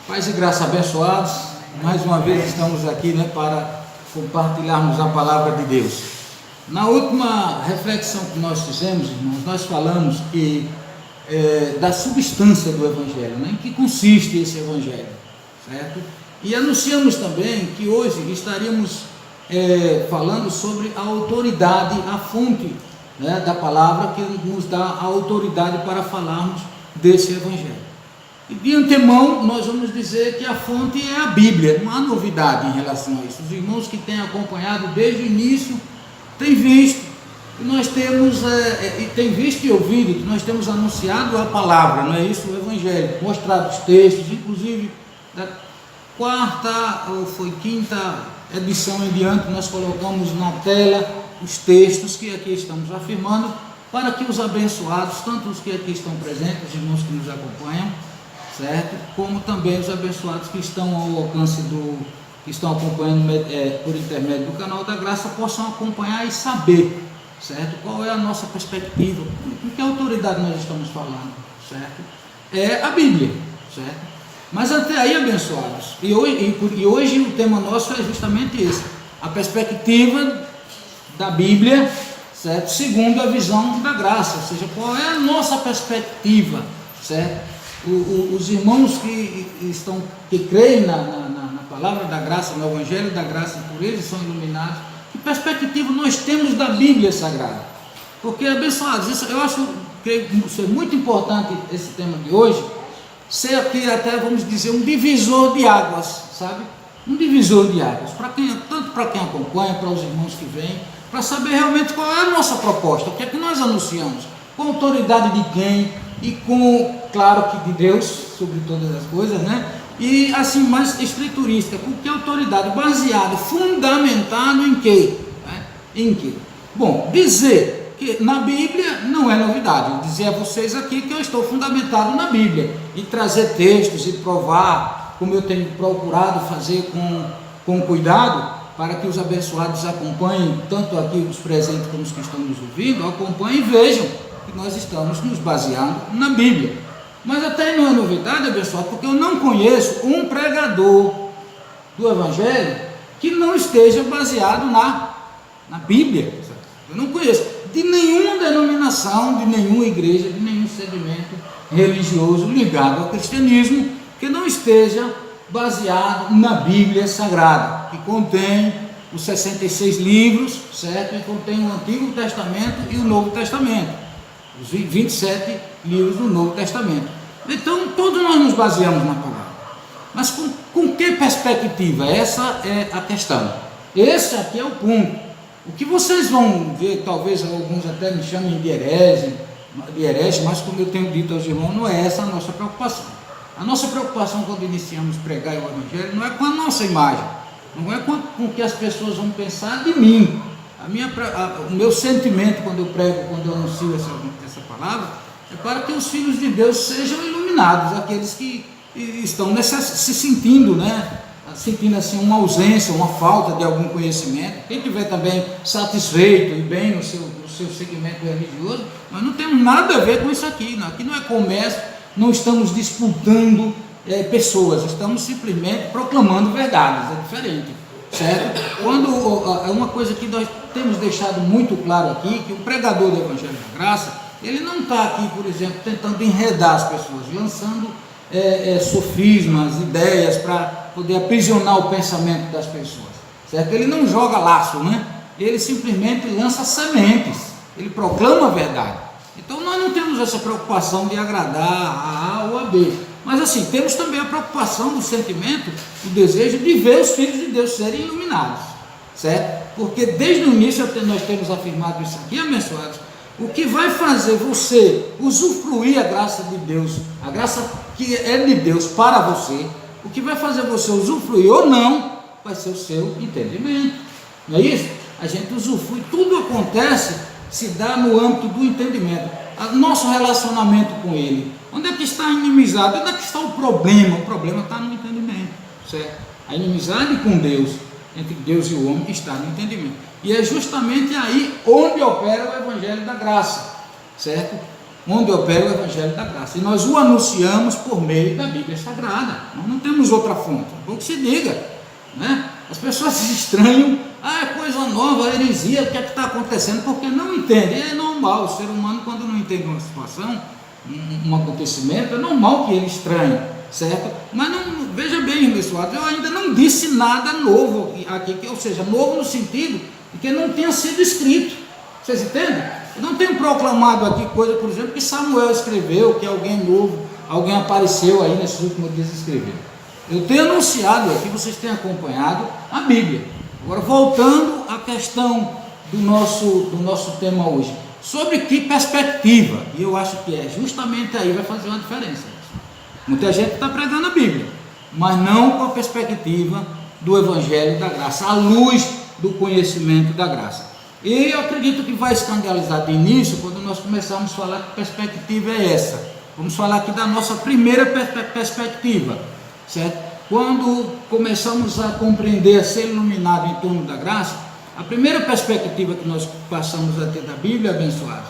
Paz e graça, abençoados. Mais uma vez estamos aqui, para compartilharmos a palavra de Deus. Na última reflexão que nós fizemos, irmãos, nós falamos da substância do Evangelho, em que consiste esse Evangelho, certo? E anunciamos também que hoje estaríamos falando sobre a autoridade, a fonte da palavra que nos dá a autoridade para falarmos desse Evangelho. E de antemão nós vamos dizer que a fonte é a Bíblia, não há novidade em relação a isso. Os irmãos que têm acompanhado desde o início têm visto que nós temos, têm visto e ouvido que nós temos anunciado a palavra, não é isso? O Evangelho, mostrado os textos, inclusive da quarta ou foi quinta edição em diante, nós colocamos na tela os textos que aqui estamos afirmando, para que os abençoados, tanto os que aqui estão presentes, os irmãos que nos acompanham, certo? Como também os abençoados que estão ao alcance que estão acompanhando por intermédio do canal da Graça, possam acompanhar e saber, certo? Qual é a nossa perspectiva, com que autoridade nós estamos falando, certo? É a Bíblia, certo? Mas até aí, abençoados, e hoje o tema nosso é justamente esse, a perspectiva da Bíblia, certo? Segundo a visão da graça, ou seja, qual é a nossa perspectiva, certo? Os irmãos que creem na palavra da graça, no Evangelho da graça, por eles são iluminados. Que perspectiva nós temos da Bíblia Sagrada? Porque, abençoados, eu acho que é muito importante esse tema de hoje, ser aqui até, vamos dizer, um divisor de águas, sabe? Um divisor de águas, tanto para quem acompanha, para os irmãos que vêm, para saber realmente qual é a nossa proposta, o que é que nós anunciamos, com a autoridade de quem, e com, claro que de Deus, sobre todas as coisas, e assim, mais escriturística, com que autoridade, baseado, fundamentado em quê? Em quê? Bom, dizer que na Bíblia não é novidade, eu dizer a vocês aqui que eu estou fundamentado na Bíblia, e trazer textos e provar, como eu tenho procurado fazer com cuidado, para que os abençoados acompanhem, tanto aqui os presentes como os que estão nos ouvindo, acompanhem e vejam que nós estamos nos baseando na Bíblia. Mas até não é novidade, abençoado, porque eu não conheço um pregador do Evangelho que não esteja baseado na Bíblia. Eu não conheço de nenhuma denominação, de nenhuma igreja, de nenhum segmento religioso ligado ao cristianismo que não esteja baseado na Bíblia Sagrada, que contém os 66 livros, certo? E contém o Antigo Testamento e o Novo Testamento, os 27 livros do Novo Testamento. Então, todos nós nos baseamos na palavra. Mas com que perspectiva? Essa é a questão. Esse aqui é o ponto. O que vocês vão ver, talvez alguns até me chamem de herege, mas como eu tenho dito aos irmãos, não é essa a nossa preocupação. A nossa preocupação quando iniciamos a pregar o Evangelho não é com a nossa imagem, não é com o que as pessoas vão pensar de mim. O meu sentimento quando eu prego, quando eu anuncio essa palavra, é para que os filhos de Deus sejam iluminados, aqueles que estão se sentindo, sentindo assim uma ausência, uma falta de algum conhecimento. Quem estiver também satisfeito e bem no seu segmento religioso, nós não temos nada a ver com isso aqui. Aqui não é comércio, não estamos disputando pessoas, estamos simplesmente proclamando verdades, é diferente, certo? Quando é uma coisa que nós temos deixado muito claro aqui, que o pregador do Evangelho da Graça, ele não está aqui, por exemplo, tentando enredar as pessoas, lançando sofismas, ideias para poder aprisionar o pensamento das pessoas, certo? Ele não joga laço, ele simplesmente lança sementes, ele proclama a verdade. Então nós não temos essa preocupação de agradar a A ou a B, mas assim, temos também a preocupação do sentimento, do desejo de ver os filhos de Deus serem iluminados, certo? Porque desde o início nós temos afirmado isso aqui, abençoados, o que vai fazer você usufruir a graça de Deus, a graça que é de Deus para você, o que vai fazer você usufruir ou não, vai ser o seu entendimento, não é isso? A gente usufrui, tudo acontece, se dá no âmbito do entendimento, nosso relacionamento com Ele. Onde é que está a inimizade? Onde é que está o problema? O problema está no entendimento, certo? A inimizade com Deus, entre Deus e o homem, está no entendimento. E é justamente aí onde opera o Evangelho da Graça, certo? onde opera o Evangelho da Graça. E nós o anunciamos por meio da Bíblia Sagrada. Nós não temos outra fonte. É bom que se diga, né? As pessoas se estranham, é coisa nova, heresia, o que é que está acontecendo? Porque não entendem. É normal, o ser humano, quando não entende uma situação, um acontecimento, é normal que ele estranhe, certo? Mas não, veja bem, abençoado, eu ainda não disse nada novo aqui, ou seja, novo no sentido de que não tenha sido escrito. Vocês entendem? Eu não tenho proclamado aqui coisa, por exemplo, que Samuel escreveu, que alguém novo, alguém apareceu aí nesses últimos dias e escreveu. Eu tenho anunciado aqui, vocês têm acompanhado a Bíblia. Agora, voltando à questão do nosso tema hoje, sobre que perspectiva, e eu acho que é justamente aí vai fazer uma diferença. Muita gente está pregando a Bíblia, mas não com a perspectiva do Evangelho da Graça, à luz do conhecimento da graça. E eu acredito que vai escandalizar de início quando nós começarmos a falar que perspectiva é essa. Vamos falar aqui da nossa primeira perspectiva, certo? Quando começamos a compreender, a ser iluminado em torno da graça, a primeira perspectiva que nós passamos a ter da Bíblia, abençoado,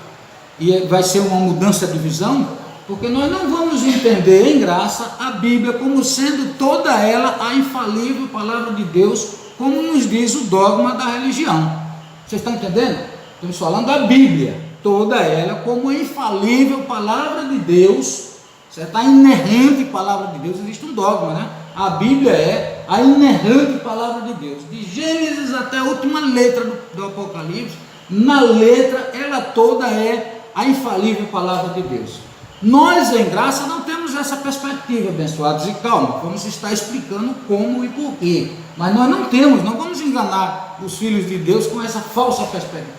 e vai ser uma mudança de visão, porque nós não vamos entender em graça a Bíblia como sendo toda ela a infalível palavra de Deus, como nos diz o dogma da religião. Vocês estão entendendo? Estamos falando da Bíblia, toda ela como a infalível palavra de Deus, certo? A inerrante palavra de Deus. Existe um dogma, né? A Bíblia é a inerrante palavra de Deus, de Gênesis até a última letra do Apocalipse. Na letra, ela toda é a infalível palavra de Deus. Nós em graça não temos essa perspectiva, abençoados, e calma, vamos estar explicando como e porquê, mas nós não vamos enganar os filhos de Deus com essa falsa perspectiva,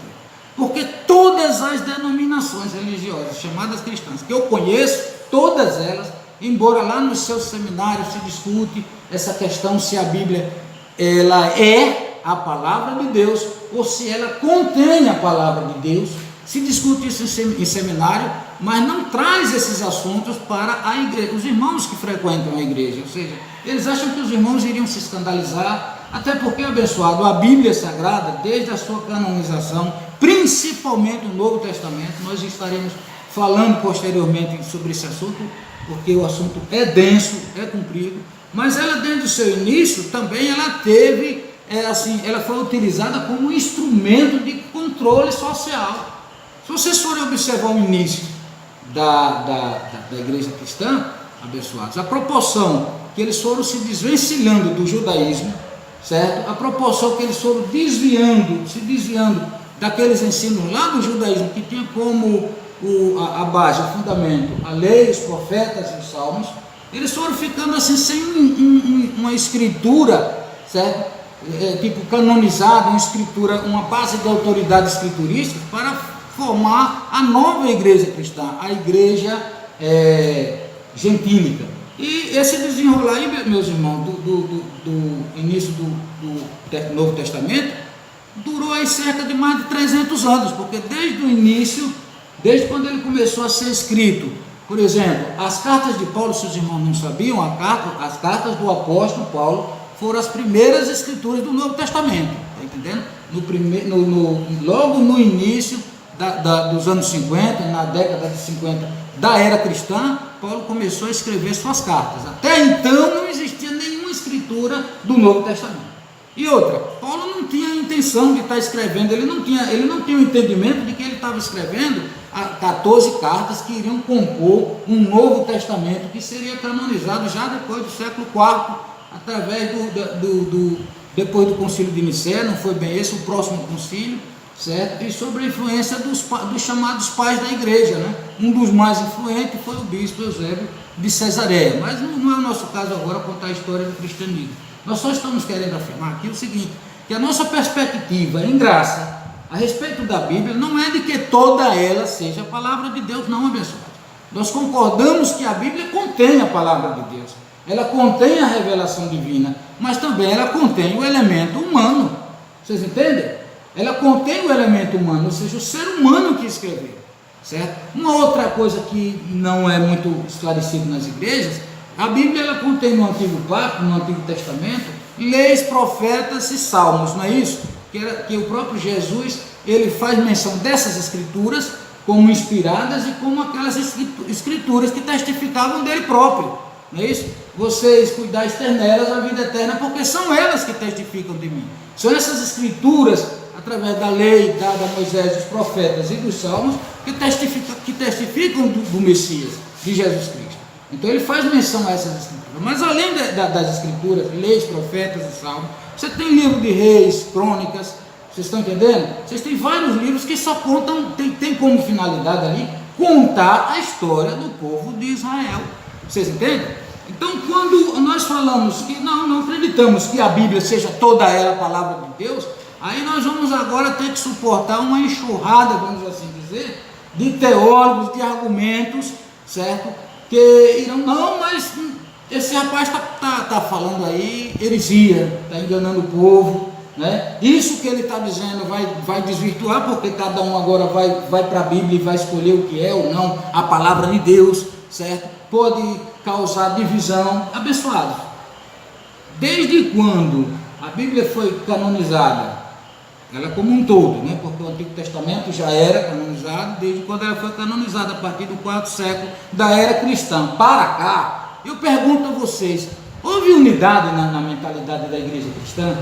porque todas as denominações religiosas chamadas cristãs que eu conheço, todas elas, embora lá nos seus seminários se discute essa questão se a Bíblia ela é a palavra de Deus ou se ela contém a palavra de Deus, se discute isso em seminário, mas não traz esses assuntos para a igreja, os irmãos que frequentam a igreja, ou seja, eles acham que os irmãos iriam se escandalizar, até porque, abençoado, a Bíblia Sagrada, desde a sua canonização, principalmente o Novo Testamento, nós estaremos falando posteriormente sobre esse assunto, porque o assunto é denso, é comprido, mas ela desde o seu início também ela teve, ela foi utilizada como um instrumento de controle social. Se vocês forem observar o início da igreja cristã, abençoados, a proporção que eles foram se desvencilhando do judaísmo, certo? A proporção que eles foram se desviando daqueles ensinos lá do judaísmo, que tinha como a base, o fundamento, a lei, os profetas e os salmos, eles foram ficando assim sem uma escritura, certo? Tipo canonizada, uma escritura, uma base de autoridade escriturística para formar a nova igreja cristã, a igreja gentílica. E esse desenrolar aí, meus irmãos, do início do Novo Testamento, durou aí cerca de mais de 300 anos, porque desde o início, desde quando ele começou a ser escrito, por exemplo, as cartas de Paulo, se os irmãos não sabiam, as cartas do apóstolo Paulo foram as primeiras escrituras do Novo Testamento, está entendendo? Logo no início dos anos 50, na década de 50 da era cristã, Paulo começou a escrever suas cartas. Até então não existia nenhuma escritura do Novo Testamento. E outra, Paulo não tinha a intenção de estar escrevendo, ele não tinha o entendimento de que ele estava escrevendo 14 cartas que iriam compor um Novo Testamento que seria canonizado já depois do século IV, através depois do concílio de Nicéia, não foi bem esse o próximo concílio, certo? E sobre a influência dos chamados pais da igreja, né? Um dos mais influentes foi o bispo Eusébio de Cesareia, mas não é o nosso caso agora contar a história do cristianismo. Nós só estamos querendo afirmar aqui o seguinte, que a nossa perspectiva em graça a respeito da Bíblia não é de que toda ela seja a palavra de Deus, não, abençoado. Nós concordamos que a Bíblia contém a palavra de Deus, ela contém a revelação divina, mas também ela contém o elemento humano. Vocês entendem? Ela contém o elemento humano, ou seja, o ser humano que escreveu, certo? Uma outra coisa que não é muito esclarecido nas igrejas, a Bíblia ela contém no Antigo Pacto, no Antigo Testamento, leis, profetas e salmos, não é isso? Que o próprio Jesus, ele faz menção dessas escrituras como inspiradas e como aquelas escrituras que testificavam dele próprio, não é isso? Vocês cuidais nelas a vida eterna, porque são elas que testificam de mim. São essas escrituras, através da lei dada a Moisés, dos profetas e dos salmos, que testificam do Messias, de Jesus Cristo. Então ele faz menção a essas escrituras. Mas além das escrituras, leis, profetas e salmos, você tem livro de reis, crônicas, vocês estão entendendo? Vocês têm vários livros que só contam, tem como finalidade ali, contar a história do povo de Israel. Vocês entendem? Então, quando nós falamos que não acreditamos que a Bíblia seja toda ela a palavra de Deus, aí nós vamos agora ter que suportar uma enxurrada, vamos assim dizer, de teólogos, de argumentos, certo? Que irão, não, mas esse rapaz está falando aí heresia, está enganando o povo, né? Isso que ele está dizendo vai desvirtuar, porque cada um agora vai para a Bíblia e vai escolher o que é ou não a palavra de Deus, certo? Pode causar divisão. Abençoados, desde quando a Bíblia foi canonizada, ela como um todo, né? Porque o Antigo Testamento já era canonizado, desde quando ela foi canonizada, a partir do 4º século da era cristã para cá, eu pergunto a vocês, houve unidade na mentalidade da igreja cristã?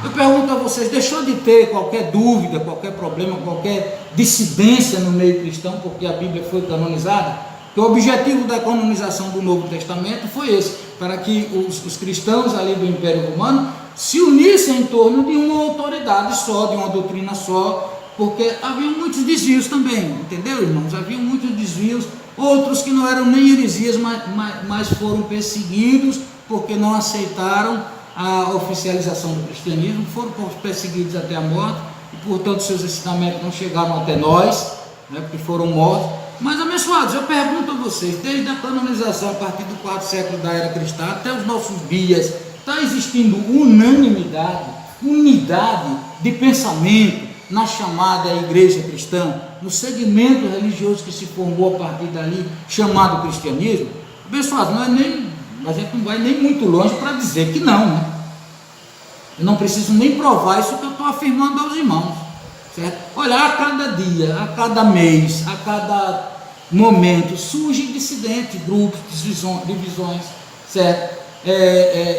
Eu pergunto a vocês, deixou de ter qualquer dúvida, qualquer problema, qualquer dissidência no meio cristão, porque a Bíblia foi canonizada? Porque o objetivo da canonização do Novo Testamento foi esse, para que os cristãos ali do Império Romano se unissem em torno de uma autoridade só, de uma doutrina só, porque havia muitos desvios também, entendeu, irmãos? Havia muitos desvios, outros que não eram nem heresias, mas foram perseguidos porque não aceitaram a oficialização do cristianismo, foram perseguidos até a morte, e portanto seus ensinamentos não chegaram até nós, né, porque foram mortos. Mas, abençoados, eu pergunto a vocês, desde a canonização, a partir do 4º século da era cristã, até os nossos dias, está existindo unanimidade, unidade de pensamento na chamada igreja cristã, no segmento religioso que se formou a partir dali, chamado cristianismo? Abençoados, a gente não vai nem muito longe para dizer que não, né? Eu não preciso nem provar isso que eu estou afirmando aos irmãos, certo? Olha, a cada dia, a cada mês, a cada momento, surgem dissidentes, grupos, divisões, certo?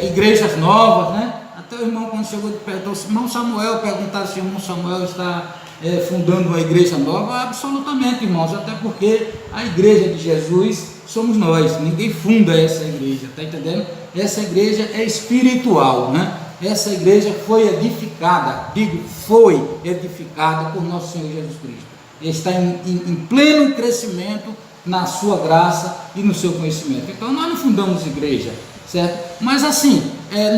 Igrejas novas, né? Até o irmão, quando chegou de perto, o irmão Samuel, perguntaram se o irmão Samuel está fundando uma igreja nova. Absolutamente, irmãos, até porque a igreja de Jesus somos nós, ninguém funda essa igreja, está entendendo? Essa igreja é espiritual, né? Essa igreja foi edificada, foi edificada por nosso Senhor Jesus Cristo. Está em pleno crescimento na sua graça e no seu conhecimento. Então nós não fundamos igreja, certo? Mas assim,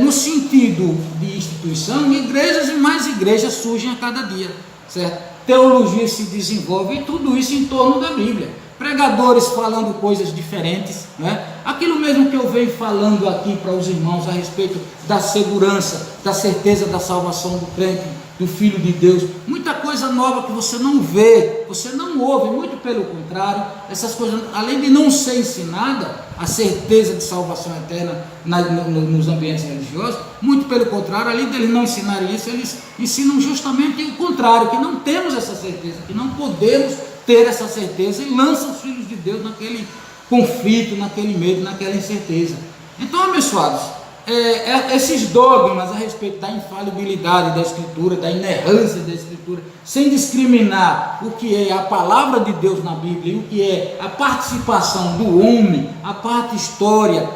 no sentido de instituição, igrejas e mais igrejas surgem a cada dia, certo? Teologia se desenvolve e tudo isso em torno da Bíblia. Pregadores falando coisas diferentes, né? Aquilo mesmo que eu venho falando aqui para os irmãos a respeito da segurança, da certeza da salvação do crente, do Filho de Deus, muita coisa nova que você não vê, você não ouve, muito pelo contrário, essas coisas, além de não ser ensinada, a certeza de salvação eterna nos ambientes religiosos, muito pelo contrário, além de eles não ensinarem isso, eles ensinam justamente o contrário, que não temos essa certeza, que não podemos ter essa certeza, e lançam os filhos de Deus naquele conflito, naquele medo, naquela incerteza. Então, abençoados, esses dogmas a respeito da infalibilidade da Escritura, da inerrância da Escritura, sem discriminar o que é a palavra de Deus na Bíblia e o que é a participação do homem, a parte histórica,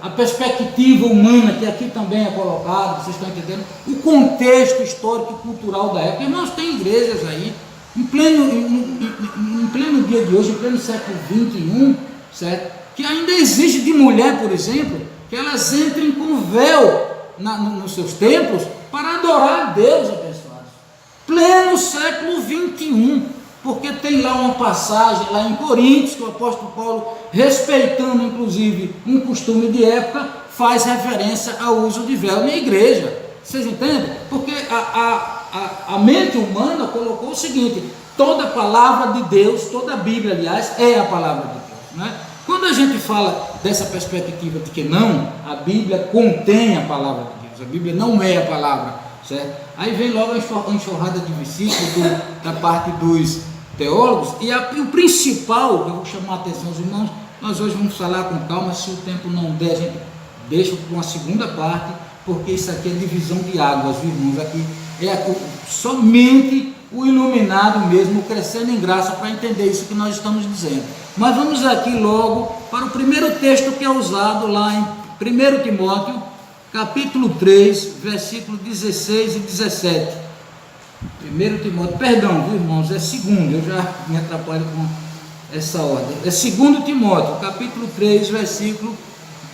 a perspectiva humana, que aqui também é colocado, vocês estão entendendo? O contexto histórico e cultural da época. Irmãos, tem igrejas aí, em pleno dia de hoje, em pleno século XXI, certo? Que ainda exige de mulher, por exemplo, que elas entrem com véu nos seus templos para adorar a Deus, abençoados. Pleno século XXI, porque tem lá uma passagem, lá em Coríntios, que o apóstolo Paulo, respeitando inclusive um costume de época, faz referência ao uso de véu na igreja. Vocês entendem? Porque a mente humana colocou o seguinte: toda palavra de Deus, toda a Bíblia, aliás, é a palavra de Deus, né? Quando a gente fala dessa perspectiva de que não, a Bíblia contém a palavra de Deus, a Bíblia não é a palavra, certo? Aí vem logo a enxurrada de versículos da parte teólogos, e o principal, eu vou chamar a atenção dos irmãos, nós hoje vamos falar com calma, se o tempo não der, a gente deixa para uma segunda parte, porque isso aqui é divisão de águas, irmãos, aqui é somente o iluminado mesmo, crescendo em graça, para entender isso que nós estamos dizendo. Mas vamos aqui logo para o primeiro texto que é usado lá em 1 Timóteo, capítulo 3, versículo 16 e 17. 1 Timóteo, perdão, viu, irmãos, é segundo, eu já me atrapalho com essa ordem. É 2 Timóteo, capítulo 3, versículo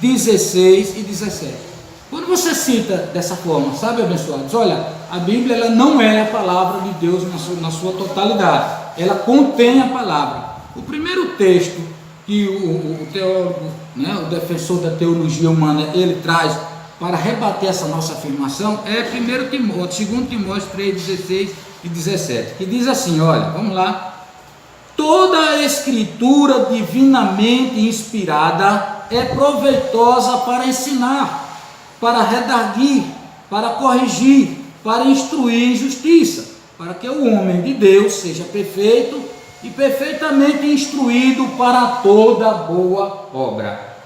16 e 17. Quando você cita dessa forma, sabe, abençoados, olha, a Bíblia ela não é a palavra de Deus na sua totalidade, ela contém a palavra. O primeiro texto que o teólogo, né, o defensor da teologia humana, ele traz para rebater essa nossa afirmação é 2 Timóteo 3, 16 e 17, que diz assim, olha, vamos lá: toda a escritura divinamente inspirada é proveitosa para ensinar, para redarguir, para corrigir, para instruir em justiça, para que o homem de Deus seja perfeito e perfeitamente instruído para toda boa obra.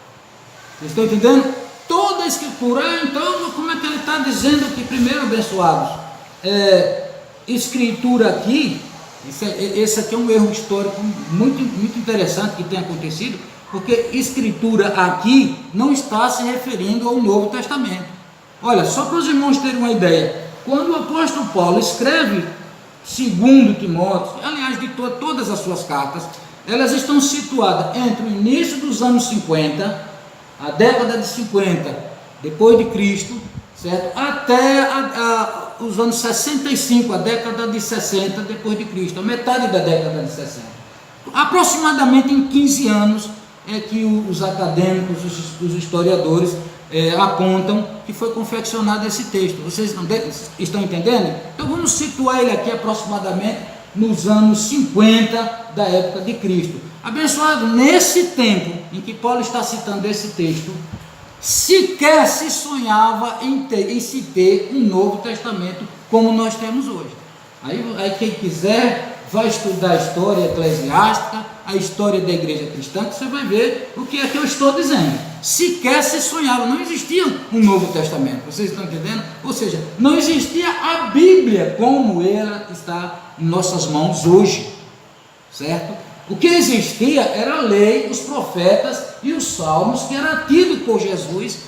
Vocês estão entendendo? Toda a escritura. Então, como é que ele está dizendo aqui? Primeiro, abençoados, escritura aqui, esse aqui é um erro histórico muito interessante que tem acontecido, porque escritura aqui não está se referindo ao Novo Testamento. Olha, só para os irmãos terem uma ideia, quando o apóstolo Paulo escreve 2 Timóteo, aliás, de todas as suas cartas, elas estão situadas entre o início dos anos 50, a década de 50 depois de Cristo, certo? Até os anos 65, a década de 60 depois de Cristo, a metade da década de 60. Aproximadamente em 15 anos é que os acadêmicos, os historiadores apontam que foi confeccionado esse texto. Vocês estão entendendo? Então vamos situar ele aqui aproximadamente nos anos 50 da época de Cristo. Abençoado, nesse tempo em que Paulo está citando esse texto, sequer se sonhava em se ter um Novo Testamento como nós temos hoje. Aí quem quiser vai estudar a história eclesiástica, a história da igreja cristã, que você vai ver o que é que eu estou dizendo. Sequer se sonhava, não existia um Novo Testamento, vocês estão entendendo? Ou seja, não existia a Bíblia como ela está em nossas mãos hoje, certo? O que existia era a lei, os profetas e os salmos, que era tido por Jesus,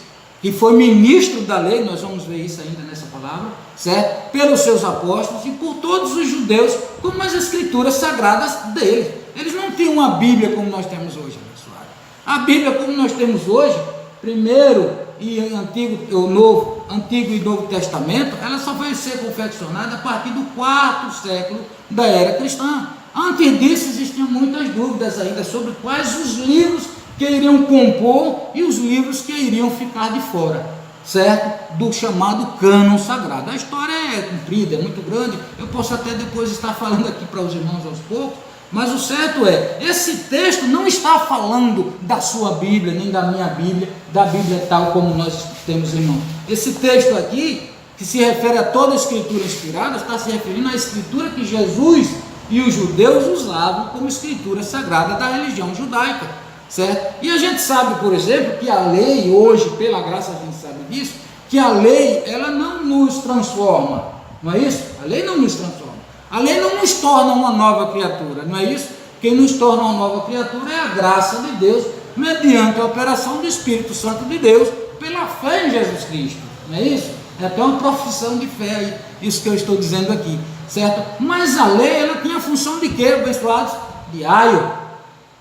que foi ministro da lei, nós vamos ver isso ainda nessa palavra, certo? Pelos seus apóstolos e por todos os judeus, como as escrituras sagradas deles. Eles não tinham uma Bíblia como nós temos hoje, pessoal. A Bíblia como nós temos hoje, primeiro e Antigo e Novo Testamento, ela só vai ser confeccionada a partir do 4º século da era cristã. Antes disso existiam muitas dúvidas ainda sobre quais os livros que iriam compor e os livros que iriam ficar de fora, certo? Do chamado cânon sagrado. A história é comprida, é muito grande, eu posso até depois estar falando aqui para os irmãos aos poucos, mas o certo é, esse texto não está falando da sua Bíblia, nem da minha Bíblia, da Bíblia tal como nós temos, irmão. Esse texto aqui, que se refere a toda a escritura inspirada, está se referindo à escritura que Jesus e os judeus usavam como escritura sagrada da religião judaica, certo? E a gente sabe, por exemplo, que a lei hoje, pela graça a gente sabe disso, que a lei, ela não nos transforma, não é isso? A lei não nos transforma, a lei não nos torna uma nova criatura, não é isso? Quem nos torna uma nova criatura é a graça de Deus, mediante a operação do Espírito Santo de Deus, pela fé em Jesus Cristo, não é isso? É até uma profissão de fé aí, isso que eu estou dizendo aqui, certo? Mas a lei, ela tinha a função de quê, abençoados? De aio,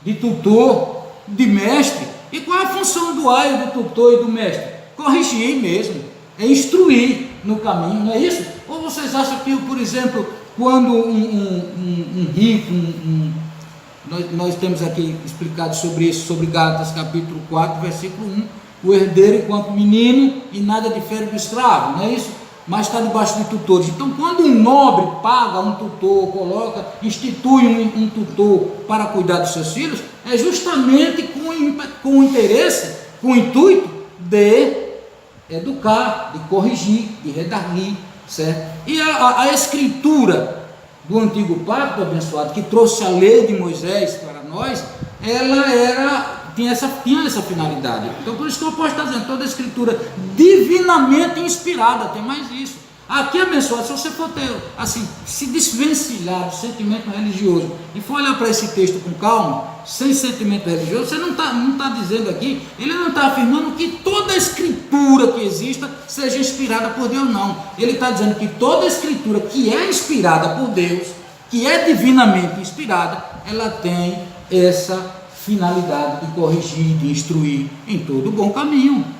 de tutor, de mestre. E qual é a função do aio, do tutor e do mestre? Corrigir mesmo, é instruir no caminho, não é isso? Ou vocês acham que, por exemplo, quando um rico, nós temos aqui explicado sobre isso, sobre Gálatas capítulo 4, versículo 1, o herdeiro enquanto menino e nada difere do escravo, não é isso? Mas está debaixo de tutores. Então, quando um nobre paga um tutor, institui um tutor para cuidar dos seus filhos, é justamente com o interesse, com o intuito de educar, de corrigir, de redarguir, certo? E a escritura do antigo pacto, abençoado, que trouxe a lei de Moisés para nós, tinha essa finalidade. Então por isso que o apóstolo está dizendo, toda a escritura divinamente inspirada, tem mais isso. Aqui, abençoado, se você for ter, assim, se desvencilhar do sentimento religioso e for olhar para esse texto com calma, sem sentimento religioso, você não está dizendo aqui, ele não está afirmando que toda a escritura que exista seja inspirada por Deus, não. Ele está dizendo que toda a escritura que é inspirada por Deus, que é divinamente inspirada, ela tem essa finalidade de corrigir, de instruir em todo o bom caminho.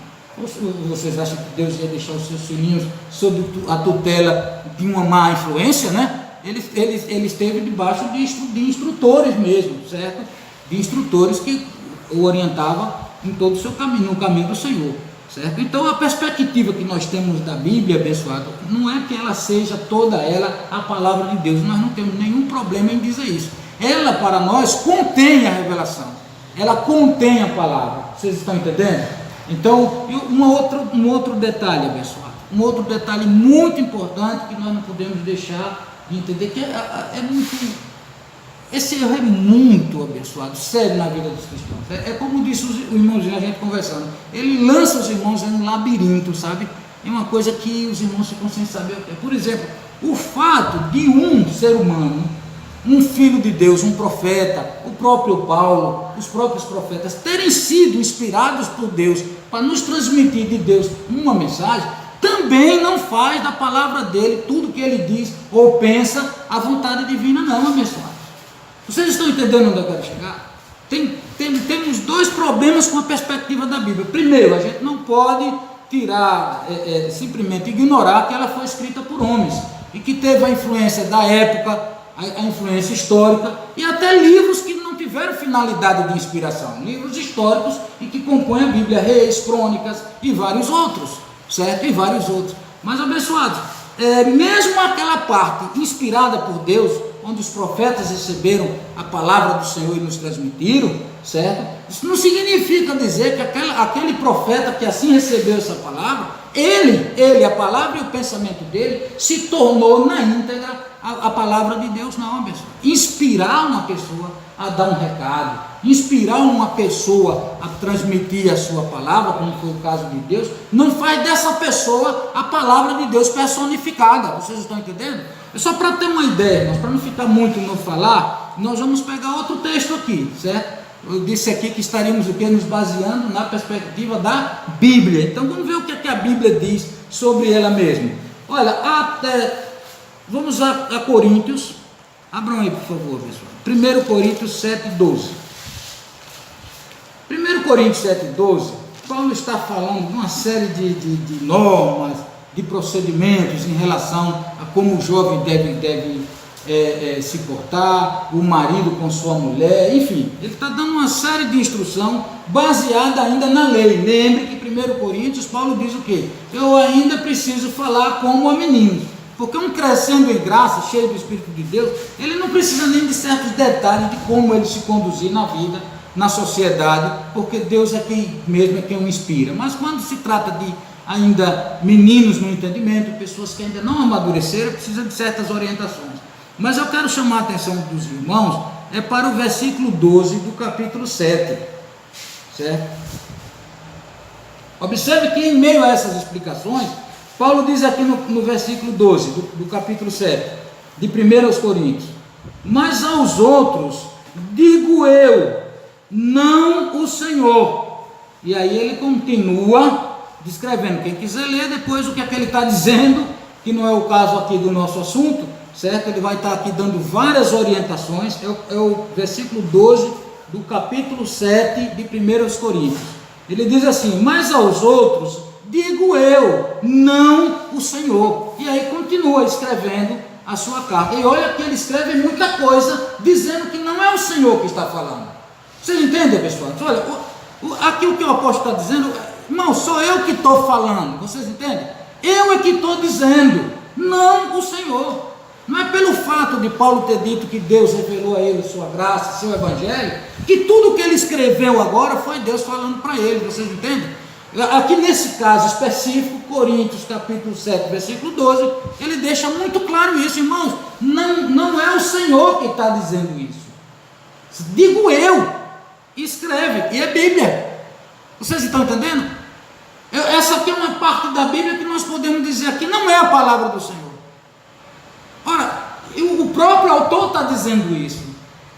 Vocês acham que Deus ia deixar os seus filhinhos sob a tutela de uma má influência, né? Ele esteve debaixo de instrutores mesmo, certo? De instrutores que o orientavam em todo o seu caminho, no caminho do Senhor, certo? Então a perspectiva que nós temos da Bíblia, abençoado, não é que ela seja toda ela a palavra de Deus, nós não temos nenhum problema em dizer isso. Ela para nós contém a revelação, ela contém a palavra, vocês estão entendendo? Então, um outro detalhe, abençoado, um outro detalhe muito importante que nós não podemos deixar de entender, que esse erro é muito, abençoado, sério na vida dos cristãos. É como disse o irmãozinho, a gente conversando, ele lança os irmãos em um labirinto, sabe? É uma coisa que os irmãos ficam sem saber o que é. Por exemplo, o fato de um ser humano, um filho de Deus, um profeta, o próprio Paulo, os próprios profetas, terem sido inspirados por Deus para nos transmitir de Deus uma mensagem, também não faz da palavra dele, tudo que ele diz ou pensa, a vontade divina, não, abençoado. Vocês estão entendendo onde eu quero chegar? Temos dois problemas com a perspectiva da Bíblia. Primeiro, a gente não pode simplesmente ignorar que ela foi escrita por homens e que teve a influência da época, a influência histórica, e até livros que não tiveram finalidade de inspiração, livros históricos e que compõem a Bíblia, Reis, Crônicas e vários outros, certo? E vários outros. Mas, abençoados, mesmo aquela parte inspirada por Deus, onde os profetas receberam a palavra do Senhor e nos transmitiram, certo? Isso não significa dizer que aquele profeta que assim recebeu essa palavra, a palavra e o pensamento dele se tornou na íntegra a palavra de Deus, não, abençoado. Inspirar uma pessoa a dar um recado, inspirar uma pessoa a transmitir a sua palavra, como foi o caso de Deus, não faz dessa pessoa a palavra de Deus personificada. Vocês estão entendendo? É só para ter uma ideia, mas para não ficar muito no falar, nós vamos pegar outro texto aqui, certo? Eu disse aqui que estaríamos nos baseando na perspectiva da Bíblia. Então vamos ver o que a Bíblia diz sobre ela mesma. Olha, vamos a Coríntios, abram aí por favor, pessoal. 1 Coríntios 7,12. 1 Coríntios 7,12, Paulo está falando de uma série de normas, de procedimentos em relação a como o jovem deve se portar, o marido com sua mulher, enfim, ele está dando uma série de instrução baseada ainda na lei. Lembre que 1 Coríntios, Paulo diz o quê? Eu ainda preciso falar como a meninos, porque um crescendo em graça, cheio do Espírito de Deus, ele não precisa nem de certos detalhes de como ele se conduzir na vida, na sociedade, porque Deus é quem o inspira. Mas quando se trata de ainda meninos no entendimento, pessoas que ainda não amadureceram, precisam de certas orientações. Mas eu quero chamar a atenção dos irmãos para o versículo 12 do capítulo 7, certo? Observe que em meio a essas explicações, Paulo diz aqui no versículo 12 do capítulo 7 de 1 Coríntios: mas aos outros digo eu, não o Senhor. E aí ele continua descrevendo, quem quiser ler depois o que é que ele está dizendo, que não é o caso aqui do nosso assunto, certo? Ele vai estar aqui dando várias orientações. É o versículo 12 do capítulo 7 de 1 Coríntios. Ele diz assim: mas aos outros digo eu, não o Senhor. E aí continua escrevendo a sua carta. E olha que ele escreve muita coisa dizendo que não é o Senhor que está falando. Vocês entendem, pessoal? Olha, aqui o que o apóstolo está dizendo, irmão, sou eu que estou falando. Vocês entendem? Eu é que estou dizendo, não o Senhor. Não é pelo fato de Paulo ter dito que Deus revelou a ele sua graça, seu evangelho, que tudo que ele escreveu agora foi Deus falando para ele. Vocês entendem? Aqui nesse caso específico, Coríntios capítulo 7, versículo 12, ele deixa muito claro isso, irmãos. Não é o Senhor que está dizendo isso. Digo eu, escreve, e é Bíblia. Vocês estão entendendo? Essa aqui é uma parte da Bíblia que nós podemos dizer aqui, não é a palavra do Senhor. Ora, o próprio autor está dizendo isso.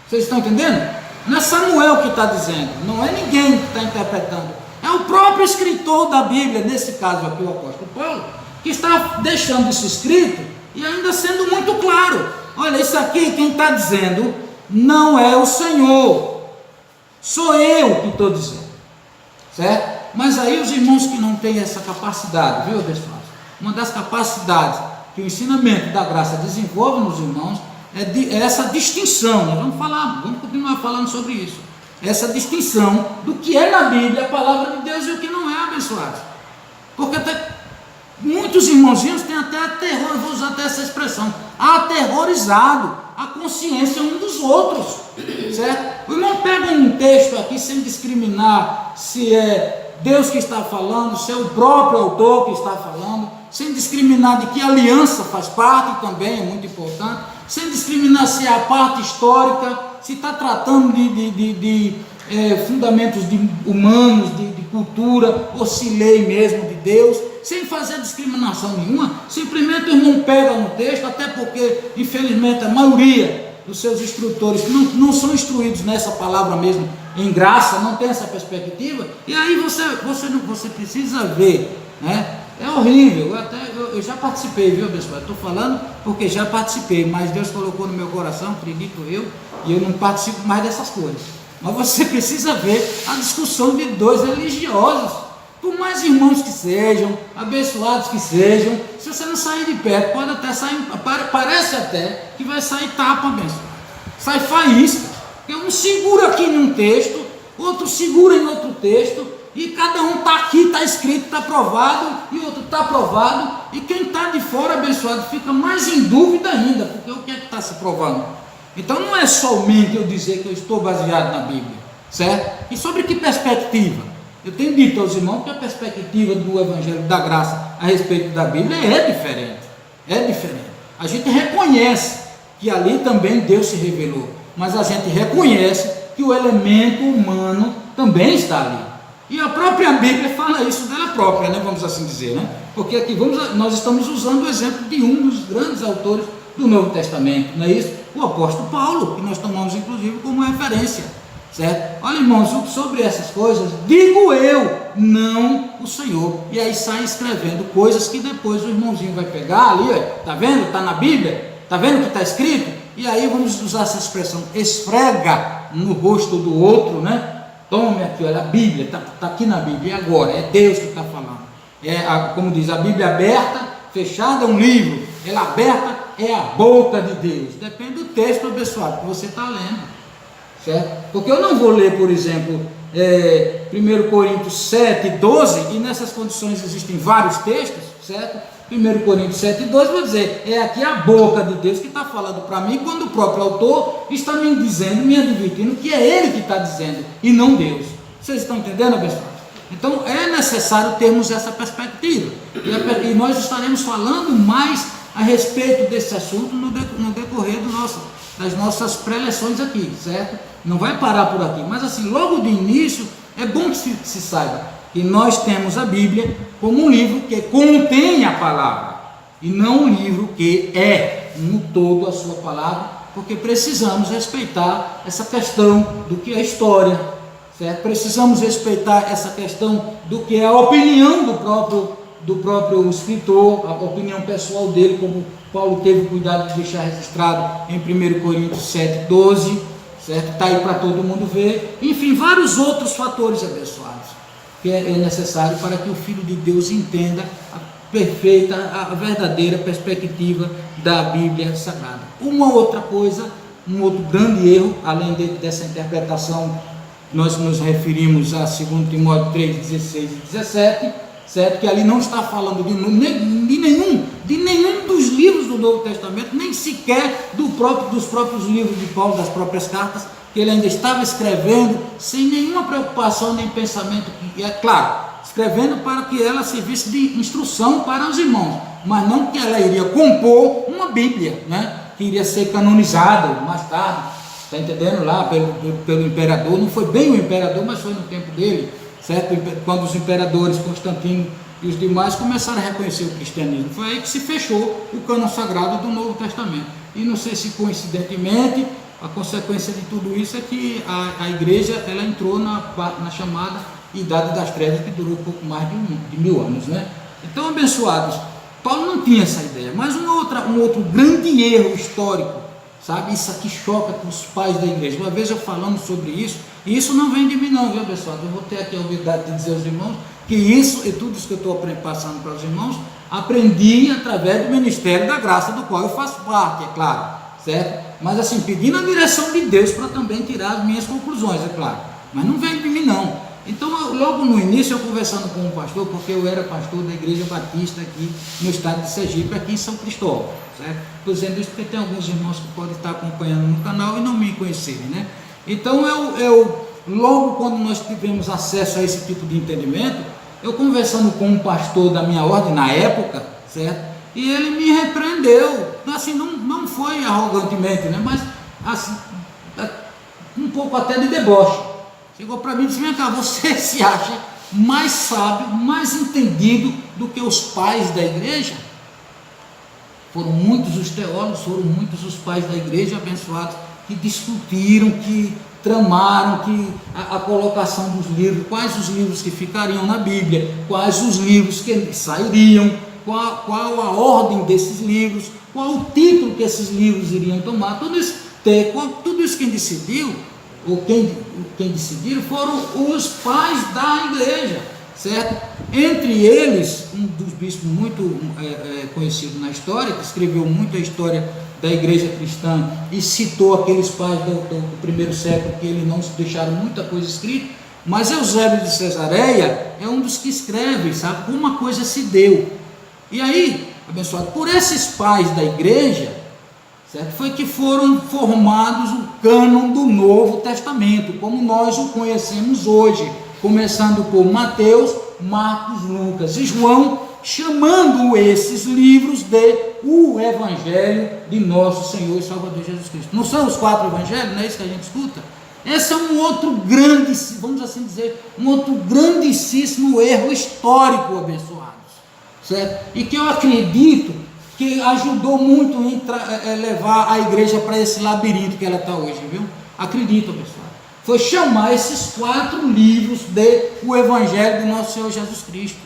Vocês estão entendendo? Não é Samuel que está dizendo, não é ninguém que está interpretando. É o próprio escritor da Bíblia, nesse caso aqui o apóstolo Paulo, que está deixando isso escrito e ainda sendo muito claro. Olha, isso aqui quem está dizendo não é o Senhor, sou eu que estou dizendo, certo? Mas aí os irmãos que não têm essa capacidade, viu, pessoal? Uma das capacidades que o ensinamento da graça desenvolve nos irmãos é essa distinção. Nós vamos continuar falando sobre isso. Essa distinção do que é na Bíblia a palavra de Deus e o que não é, abençoado. Porque até muitos irmãozinhos têm até aterror, vou usar até essa expressão, aterrorizado a consciência um dos outros, certo? O irmão pega um texto aqui sem discriminar se é Deus que está falando, se é o próprio autor que está falando, sem discriminar de que aliança faz parte, também é muito importante, sem discriminar se é a parte histórica, se está tratando de fundamentos humanos, de cultura, ou se lei mesmo de Deus, sem fazer discriminação nenhuma. Simplesmente o irmão pega no texto, até porque, infelizmente, a maioria dos seus instrutores não são instruídos nessa palavra mesmo, em graça, não tem essa perspectiva, e aí você precisa ver, né? É horrível, eu já participei, viu, pessoal? Estou falando porque já participei, mas Deus colocou no meu coração, acredito eu, e eu não participo mais dessas coisas. Mas você precisa ver a discussão de dois religiosos, por mais irmãos que sejam, abençoados que sejam, se você não sair de perto, pode até sair, parece até que vai sair tapa, abençoado. Sai faísca, porque um segura aqui em um texto, outro segura em outro texto, e cada um está aqui, está escrito, está provado, e outro está provado, e quem está de fora, abençoado, fica mais em dúvida ainda, porque o que é que está se provando? Então não é somente eu dizer que eu estou baseado na Bíblia, certo? E sobre que perspectiva? Eu tenho dito aos irmãos que a perspectiva do Evangelho da Graça a respeito da Bíblia é diferente, é diferente. A gente reconhece que ali também Deus se revelou, mas a gente reconhece que o elemento humano também está ali. E a própria Bíblia fala isso dela própria, né? Vamos assim dizer, né? Porque aqui nós estamos usando o exemplo de um dos grandes autores do Novo Testamento, não é isso? O apóstolo Paulo, que nós tomamos inclusive como referência, certo? Olha, irmãos, sobre essas coisas, digo eu, não o Senhor. E aí sai escrevendo coisas que depois o irmãozinho vai pegar ali, ó, tá vendo? Está na Bíblia, tá vendo que está escrito? E aí vamos usar essa expressão, esfrega no rosto do outro, né? Tome aqui, olha, a Bíblia, está aqui na Bíblia, e agora? É Deus que está falando. Como diz, a Bíblia aberta, fechada é um livro, ela aberta é a boca de Deus. Depende do texto, abençoado, que você está lendo, certo? Porque eu não vou ler, por exemplo, 1 Coríntios 7, 12, e nessas condições existem vários textos, certo? 1 Coríntios 7, 12, vou dizer, é aqui a boca de Deus que está falando para mim, quando o próprio autor está me dizendo, me advertindo que é ele que está dizendo, e não Deus. Vocês estão entendendo, abençoados? Então é necessário termos essa perspectiva, e nós estaremos falando mais a respeito desse assunto no decorrer das nossas preleções aqui, certo? Não vai parar por aqui, mas assim, logo de início, é bom que se saiba que nós temos a Bíblia como um livro que contém a palavra, e não um livro que é no todo a sua palavra, porque precisamos respeitar essa questão do que é história, certo? Precisamos respeitar essa questão do que é a opinião do próprio escritor, a opinião pessoal dele, como Paulo teve cuidado de deixar registrado em 1 Coríntios 7, 12, certo? Está aí para todo mundo ver. Enfim, vários outros fatores abençoados que é necessário para que o Filho de Deus entenda a perfeita, a verdadeira perspectiva da Bíblia Sagrada. Uma outra coisa, um outro grande erro, além dessa interpretação, nós nos referimos a 2 Timóteo 3, 16 e 17, certo? Que ali não está falando de nenhum dos livros do Novo Testamento, nem sequer dos próprios livros de Paulo, das próprias cartas, que ele ainda estava escrevendo, sem nenhuma preocupação nem pensamento. E é claro, escrevendo para que ela servisse de instrução para os irmãos, mas não que ela iria compor uma Bíblia, né, que iria ser canonizada mais tarde, está entendendo, lá pelo imperador. Não foi bem o imperador, mas foi no tempo dele, certo? Quando os imperadores Constantino e os demais começaram a reconhecer o cristianismo, foi aí que se fechou o cânon sagrado do Novo Testamento. E não sei se coincidentemente a consequência de tudo isso é que a igreja ela entrou na chamada Idade das Trevas, que durou pouco mais de 1000 anos, né? Então, abençoados, Paulo não tinha essa ideia. Mas um outro grande erro histórico, sabe? Isso aqui choca com os pais da igreja. Uma vez eu falando sobre isso, e isso não vem de mim não, viu, pessoal? Eu vou ter aqui a humildade de dizer aos irmãos que isso e tudo isso que eu estou passando para os irmãos, aprendi através do ministério da graça, do qual eu faço parte, é claro, certo? Mas assim, pedindo a direção de Deus para também tirar as minhas conclusões, é claro. Mas não vem de mim não. Então, logo no início, eu conversando com um pastor, porque eu era pastor da Igreja Batista aqui no estado de Sergipe, aqui em São Cristóvão, certo? Estou dizendo isso porque tem alguns irmãos que podem estar acompanhando no canal e não me conhecerem, né? Então, logo quando nós tivemos acesso a esse tipo de entendimento, eu conversando com um pastor da minha ordem na época, certo? E ele me repreendeu, assim, não foi arrogantemente, né? Mas assim, um pouco até de deboche. Chegou para mim e disse: vem cá, você se acha mais sábio, mais entendido do que os pais da igreja? Foram muitos os teólogos, foram muitos os pais da igreja abençoados que discutiram, que tramaram que a colocação dos livros, quais os livros que ficariam na Bíblia, quais os livros que sairiam, qual a ordem desses livros, qual o título que esses livros iriam tomar. Tudo isso quem decidiu, ou quem decidiram, foram os pais da igreja, certo? Entre eles, um dos bispos muito conhecido na história, que escreveu muito a história da igreja cristã e citou aqueles pais do primeiro século, que eles não deixaram muita coisa escrita, mas Eusébio de Cesareia é um dos que escreve, sabe, como uma coisa se deu. E aí, abençoado, por esses pais da igreja, certo, foi que foram formados o cânon do Novo Testamento, como nós o conhecemos hoje, começando por Mateus, Marcos, Lucas e João, chamando esses livros de o Evangelho de nosso Senhor e Salvador Jesus Cristo. Não são os 4 evangelhos, não é isso que a gente escuta? Esse é um outro grande, vamos assim dizer, um outro grandíssimo erro histórico, abençoados, certo? E que eu acredito que ajudou muito em levar a igreja para esse labirinto que ela está hoje, viu? Acredito, abençoado. Foi chamar esses 4 livros de o Evangelho de nosso Senhor Jesus Cristo,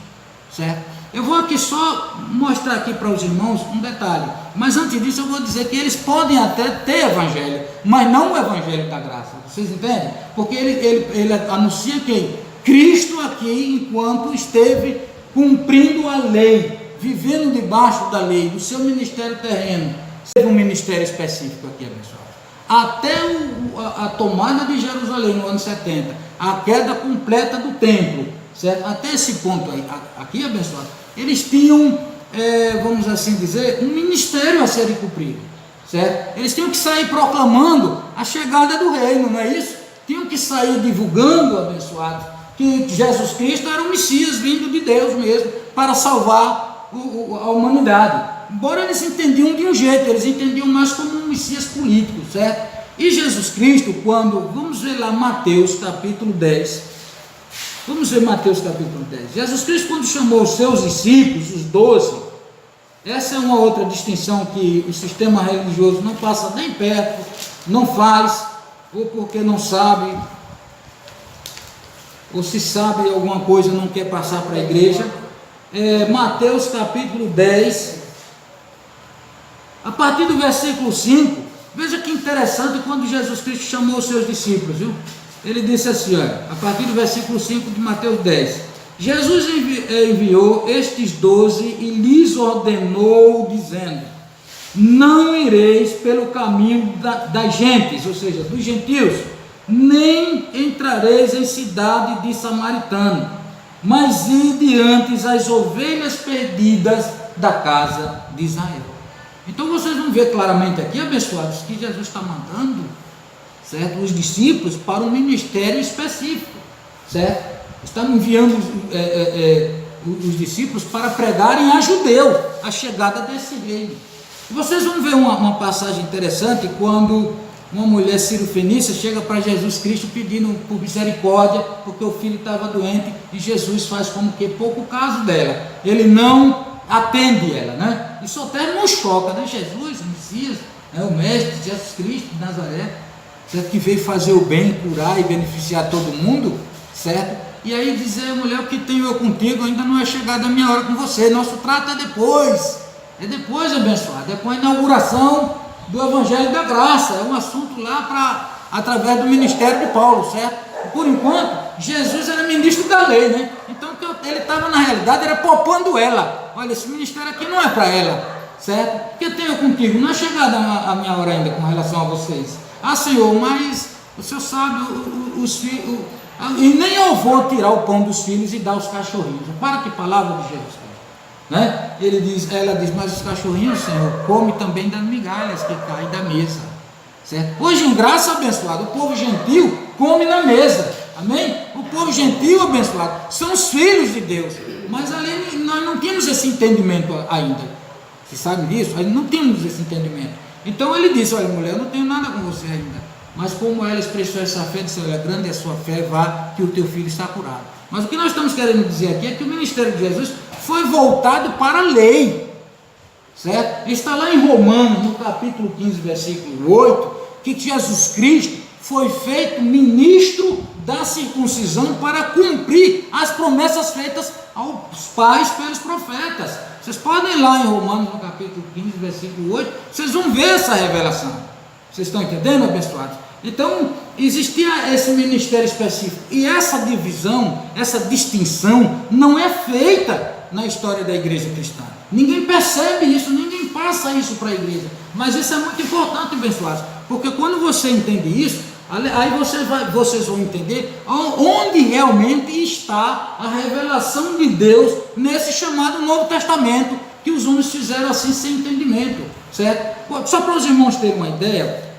certo? Eu vou aqui só mostrar aqui para os irmãos um detalhe, mas antes disso eu vou dizer que eles podem até ter evangelho, mas não o evangelho da graça, vocês entendem? Porque ele anuncia quem? Cristo aqui, enquanto esteve cumprindo a lei, vivendo debaixo da lei, do seu ministério terreno. Teve um ministério específico aqui, abençoado. Até a tomada de Jerusalém no ano 70, a queda completa do templo, certo? Até esse ponto aí, aqui, abençoado, eles tinham, vamos assim dizer, um ministério a ser cumprido, certo? Eles tinham que sair proclamando a chegada do reino, não é isso? Tinham que sair divulgando, abençoado, que Jesus Cristo era o Messias vindo de Deus mesmo, para salvar a humanidade. Embora eles entendiam de um jeito, eles entendiam mais como um Messias político, certo? E Jesus Cristo, vamos ver lá Mateus capítulo 10, vamos ver Mateus capítulo 10, Jesus Cristo quando chamou os seus discípulos, os 12, essa é uma outra distinção que o sistema religioso não passa nem perto, não faz, ou porque não sabe, ou se sabe alguma coisa não quer passar para a igreja. Mateus capítulo 10, a partir do versículo 5, veja que interessante quando Jesus Cristo chamou os seus discípulos, viu? Ele disse assim, olha, a partir do versículo 5 de Mateus 10, Jesus enviou estes 12 e lhes ordenou, dizendo: não ireis pelo caminho das gentes, ou seja, dos gentios, nem entrareis em cidade de samaritano, mas ide antes as ovelhas perdidas da casa de Israel. Então vocês vão ver claramente aqui, abençoados, que Jesus está mandando, certo, os discípulos para um ministério específico, certo? estava enviando os discípulos para pregarem a judeu a chegada desse reino. E vocês vão ver uma passagem interessante quando uma mulher sírio-fenícia chega para Jesus Cristo pedindo por misericórdia, porque o filho estava doente, e Jesus faz como que pouco caso dela, ele não atende ela, né? Isso até nos choca, né? Jesus, o Messias, o Mestre, Jesus Cristo de Nazaré, certo? Que veio fazer o bem, curar e beneficiar todo mundo, certo? E aí dizer a mulher: o que tenho eu contigo, ainda não é chegada a minha hora com você, nosso trato é depois, abençoado, é com a inauguração do Evangelho da Graça, é um assunto lá através do ministério de Paulo, certo? Por enquanto, Jesus era ministro da lei, né? Então ele estava, na realidade, era poupando ela. Olha, esse ministério aqui não é para ela, certo? O que eu tenho contigo? Não é chegada a minha hora ainda com relação a vocês. Ah, Senhor, mas o Senhor sabe, os filhos, e nem eu vou tirar o pão dos filhos e dar aos cachorrinhos. Para que palavra de Jesus, né? Ela diz: mas os cachorrinhos, Senhor, come também das migalhas que caem da mesa, certo? Hoje, em graça, abençoado, o povo gentil come na mesa, amém? O povo gentil, abençoado, são os filhos de Deus, mas ali nós não tínhamos esse entendimento ainda. Você sabe disso? Nós não tínhamos esse entendimento. Então ele disse: olha, mulher, eu não tenho nada com você ainda, mas como ela expressou essa fé, disse: olha, grande é a sua fé, vá que o teu filho está curado. Mas o que nós estamos querendo dizer aqui é que o ministério de Jesus foi voltado para a lei, certo? Está lá em Romanos, no capítulo 15, versículo 8, que Jesus Cristo foi feito ministro da circuncisão para cumprir as promessas feitas aos pais pelos profetas. Vocês podem ir lá em Romanos, no capítulo 15, versículo 8, vocês vão ver essa revelação. Vocês estão entendendo, abençoados? Então, existia esse ministério específico, e essa divisão, essa distinção não é feita na história da igreja cristã. Ninguém percebe isso, ninguém passa isso para a igreja, mas isso é muito importante, abençoados, porque quando você entende isso, aí vocês vão entender onde realmente está a revelação de Deus nesse chamado Novo Testamento, que os homens fizeram assim sem entendimento, certo? Só para os irmãos terem uma ideia,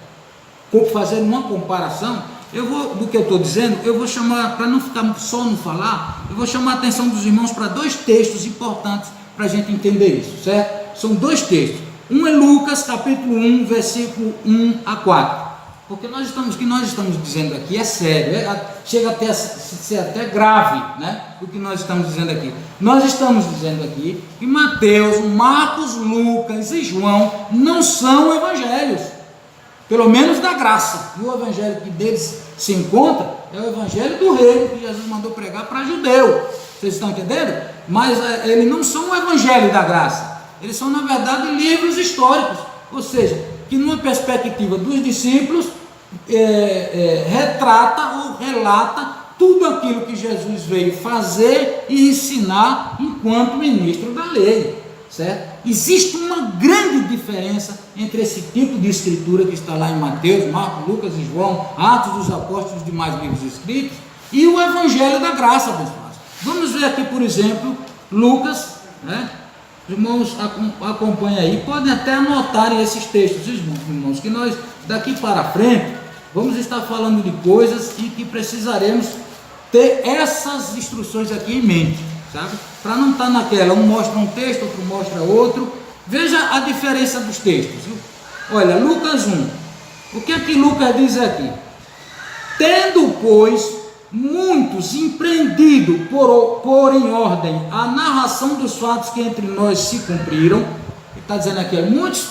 fazer uma comparação, do que eu estou dizendo, eu vou chamar, para não ficar só no falar, eu vou chamar a atenção dos irmãos para dois textos importantes para a gente entender isso, certo? São dois textos. Um é Lucas, capítulo 1, versículo 1 a 4. Porque o que nós estamos dizendo aqui é sério, chega até a ser até grave, né? O que nós estamos dizendo aqui. Nós estamos dizendo aqui que Mateus, Marcos, Lucas e João não são evangelhos, pelo menos da graça. E o evangelho que deles se encontra é o evangelho do reino, que Jesus mandou pregar para judeu. Vocês estão entendendo? Mas eles não são o evangelho da graça, eles são, na verdade, livros históricos, ou seja, que numa perspectiva dos discípulos retrata ou relata tudo aquilo que Jesus veio fazer e ensinar enquanto ministro da lei, certo? Existe uma grande diferença entre esse tipo de escritura que está lá em Mateus, Marcos, Lucas e João, Atos dos Apóstolos e demais livros escritos, e o Evangelho da Graça, abençoados. Vamos ver aqui, por exemplo, Lucas, né? Os irmãos acompanhem aí, podem até anotarem esses textos, irmãos, que nós daqui para frente vamos estar falando de coisas e que precisaremos ter essas instruções aqui em mente, sabe? Para não estar naquela, um mostra um texto, outro mostra outro. Veja a diferença dos textos, viu? Olha, Lucas 1, o que é que Lucas diz aqui? Tendo, pois, muitos empreendido por em ordem a narração dos fatos que entre nós se cumpriram, ele está dizendo aqui, muitos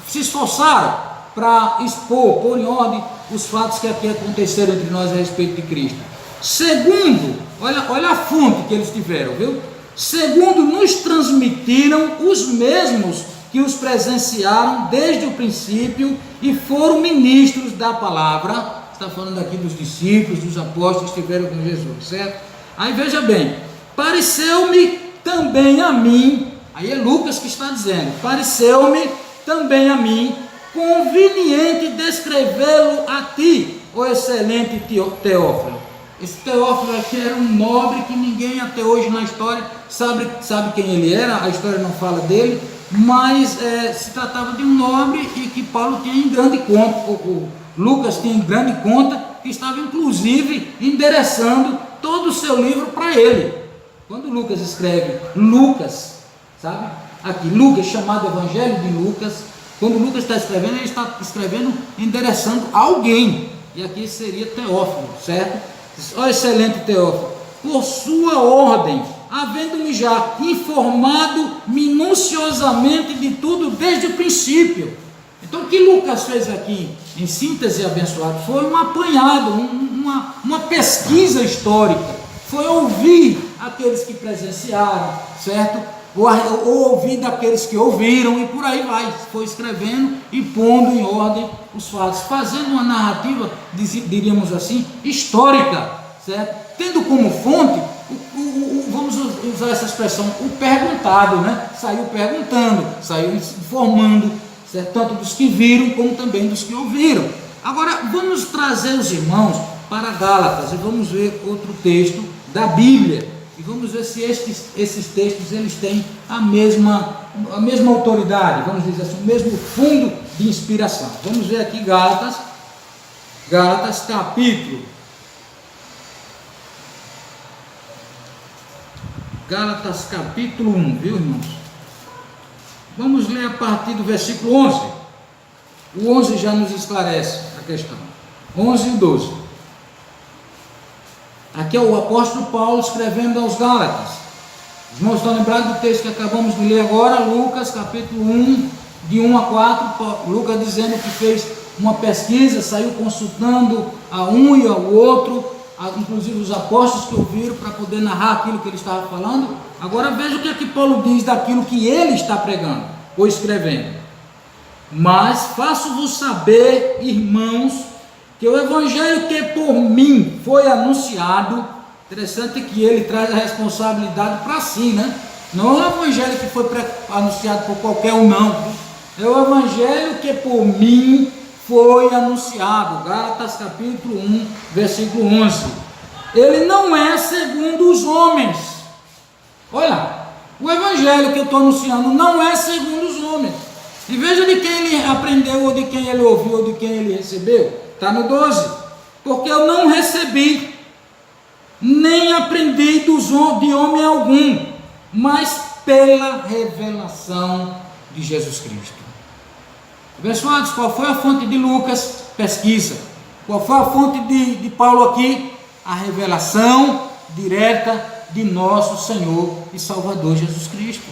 se esforçaram para expor, pôr em ordem os fatos que aqui aconteceram entre nós a respeito de Cristo. Segundo, olha a fonte que eles tiveram, viu? Segundo nos transmitiram os mesmos que os presenciaram desde o princípio e foram ministros da palavra. Está falando aqui dos discípulos, dos apóstolos que estiveram com Jesus, certo? Aí veja bem, pareceu-me também a mim, aí é Lucas que está dizendo, pareceu-me também a mim conveniente descrevê-lo a ti, ó excelente Teófilo. Esse Teófilo aqui era um nobre que ninguém até hoje na história sabe quem ele era, a história não fala dele, mas se tratava de um nobre e que Paulo tinha em grande conta, Lucas tinha em grande conta, que estava inclusive endereçando todo o seu livro para ele. Quando Lucas escreve Lucas, sabe? Aqui, Lucas, chamado Evangelho de Lucas, quando Lucas está escrevendo, ele está escrevendo endereçando a alguém. E aqui seria Teófilo, certo? Ó excelente Teófilo, por sua ordem, havendo-me já informado minuciosamente de tudo desde o princípio. Então o que Lucas fez aqui, em síntese abençoado, foi um apanhado, uma pesquisa histórica, foi ouvir aqueles que presenciaram, certo? Ou ouvir daqueles que ouviram, e por aí vai, foi escrevendo e pondo em ordem os fatos, fazendo uma narrativa, diríamos assim, histórica, certo? Tendo como fonte, vamos usar essa expressão, o perguntado, né? Saiu perguntando, saiu informando, certo? Tanto dos que viram, como também dos que ouviram. Agora, vamos trazer os irmãos para Gálatas, e vamos ver outro texto da Bíblia, e vamos ver se esses textos eles têm a mesma autoridade, vamos dizer assim, o mesmo fundo de inspiração. Vamos ver aqui Gálatas capítulo 1, viu, irmãos? Vamos ler a partir do versículo 11. O 11 já nos esclarece a questão. 11 e 12. Aqui é o apóstolo Paulo escrevendo aos Gálatas. Os irmãos estão lembrados do texto que acabamos de ler agora, Lucas capítulo 1, de 1 a 4, Lucas dizendo que fez uma pesquisa, saiu consultando a um e ao outro, inclusive os apóstolos que ouviram, para poder narrar aquilo que ele estava falando. Agora veja o que é que Paulo diz daquilo que ele está pregando ou escrevendo. Mas faço-vos saber, irmãos, que o evangelho que por mim foi anunciado, interessante que ele traz a responsabilidade para si, né? Não é o evangelho que foi anunciado por qualquer um, não. É o evangelho que por mim foi anunciado. Gálatas capítulo 1, versículo 11. Ele não é segundo os homens. Olha, o evangelho que eu estou anunciando não é segundo os homens. E veja de quem ele aprendeu, ou de quem ele ouviu, ou de quem ele recebeu. Está no 12, porque eu não recebi, nem aprendi de homem algum, mas pela revelação de Jesus Cristo. Abençoados, qual foi a fonte de Lucas? Pesquisa. Qual foi a fonte de Paulo aqui? A revelação direta de nosso Senhor e Salvador Jesus Cristo.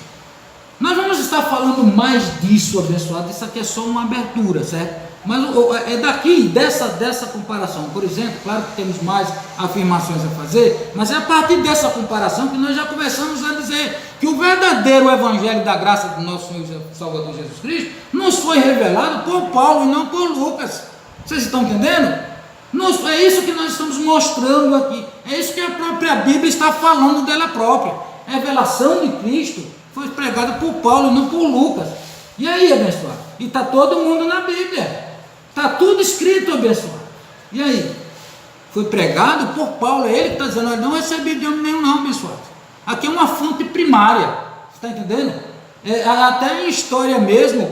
Nós vamos estar falando mais disso, abençoado. Isso aqui é só uma abertura, certo? Mas é daqui, dessa comparação, por exemplo, claro que temos mais afirmações a fazer, mas é a partir dessa comparação que nós já começamos a dizer que o verdadeiro evangelho da graça do nosso Senhor e Salvador Jesus Cristo nos foi revelado por Paulo e não por Lucas. Vocês estão entendendo? É isso que nós estamos mostrando aqui, é isso que a própria Bíblia está falando dela própria. A revelação de Cristo foi pregada por Paulo e não por Lucas. E aí, abençoado? E está todo mundo na Bíblia. Está tudo escrito, abençoado. E aí? Foi pregado por Paulo, é ele que está dizendo, olha, não recebi de homem nenhum não, abençoado. Aqui é uma fonte primária, você está entendendo? Até em história mesmo,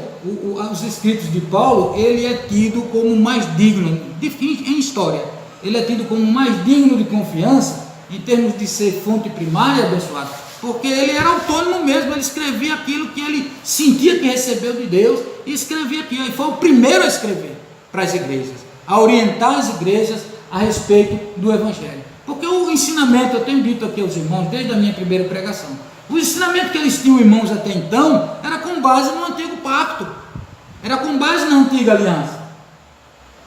os escritos de Paulo, ele é tido como mais digno, em história, ele é tido como mais digno de confiança, em termos de ser fonte primária, abençoado, porque ele era autônomo mesmo, ele escrevia aquilo que ele sentia que recebeu de Deus, e escrevia aquilo, e foi o primeiro a escrever para as igrejas, a orientar as igrejas a respeito do Evangelho. Porque o ensinamento, eu tenho dito aqui aos irmãos, desde a minha primeira pregação, o ensinamento que eles tinham, irmãos, até então, era com base no antigo pacto, era com base na antiga aliança.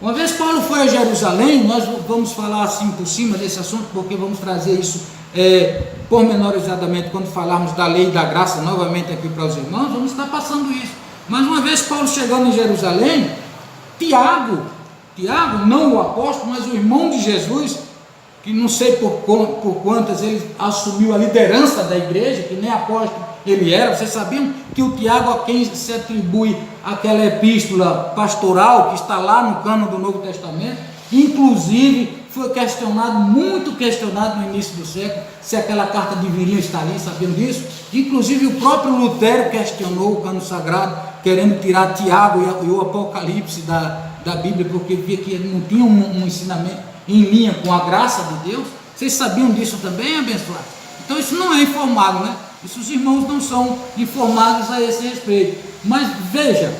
Uma vez Paulo foi a Jerusalém, nós vamos falar assim por cima desse assunto, porque vamos trazer isso pormenorizadamente quando falarmos da lei e da graça novamente aqui para os irmãos, vamos estar passando isso. Mas uma vez Paulo chegando em Jerusalém, Tiago, não o apóstolo, mas o irmão de Jesus, que não sei por quantas ele assumiu a liderança da igreja, que nem apóstolo ele era. Vocês sabiam que o Tiago, a quem se atribui aquela epístola pastoral que está lá no cânon do Novo Testamento, inclusive foi questionado, muito questionado no início do século, se aquela carta deveria estar ali, sabiam disso? Inclusive o próprio Lutero questionou o cânon sagrado, querendo tirar Tiago e o Apocalipse da Bíblia, porque via que ele não tinha um ensinamento em linha com a graça de Deus. Vocês sabiam disso também, abençoados? Então isso não é informado, né? Isso os irmãos não são informados a esse respeito. Mas veja,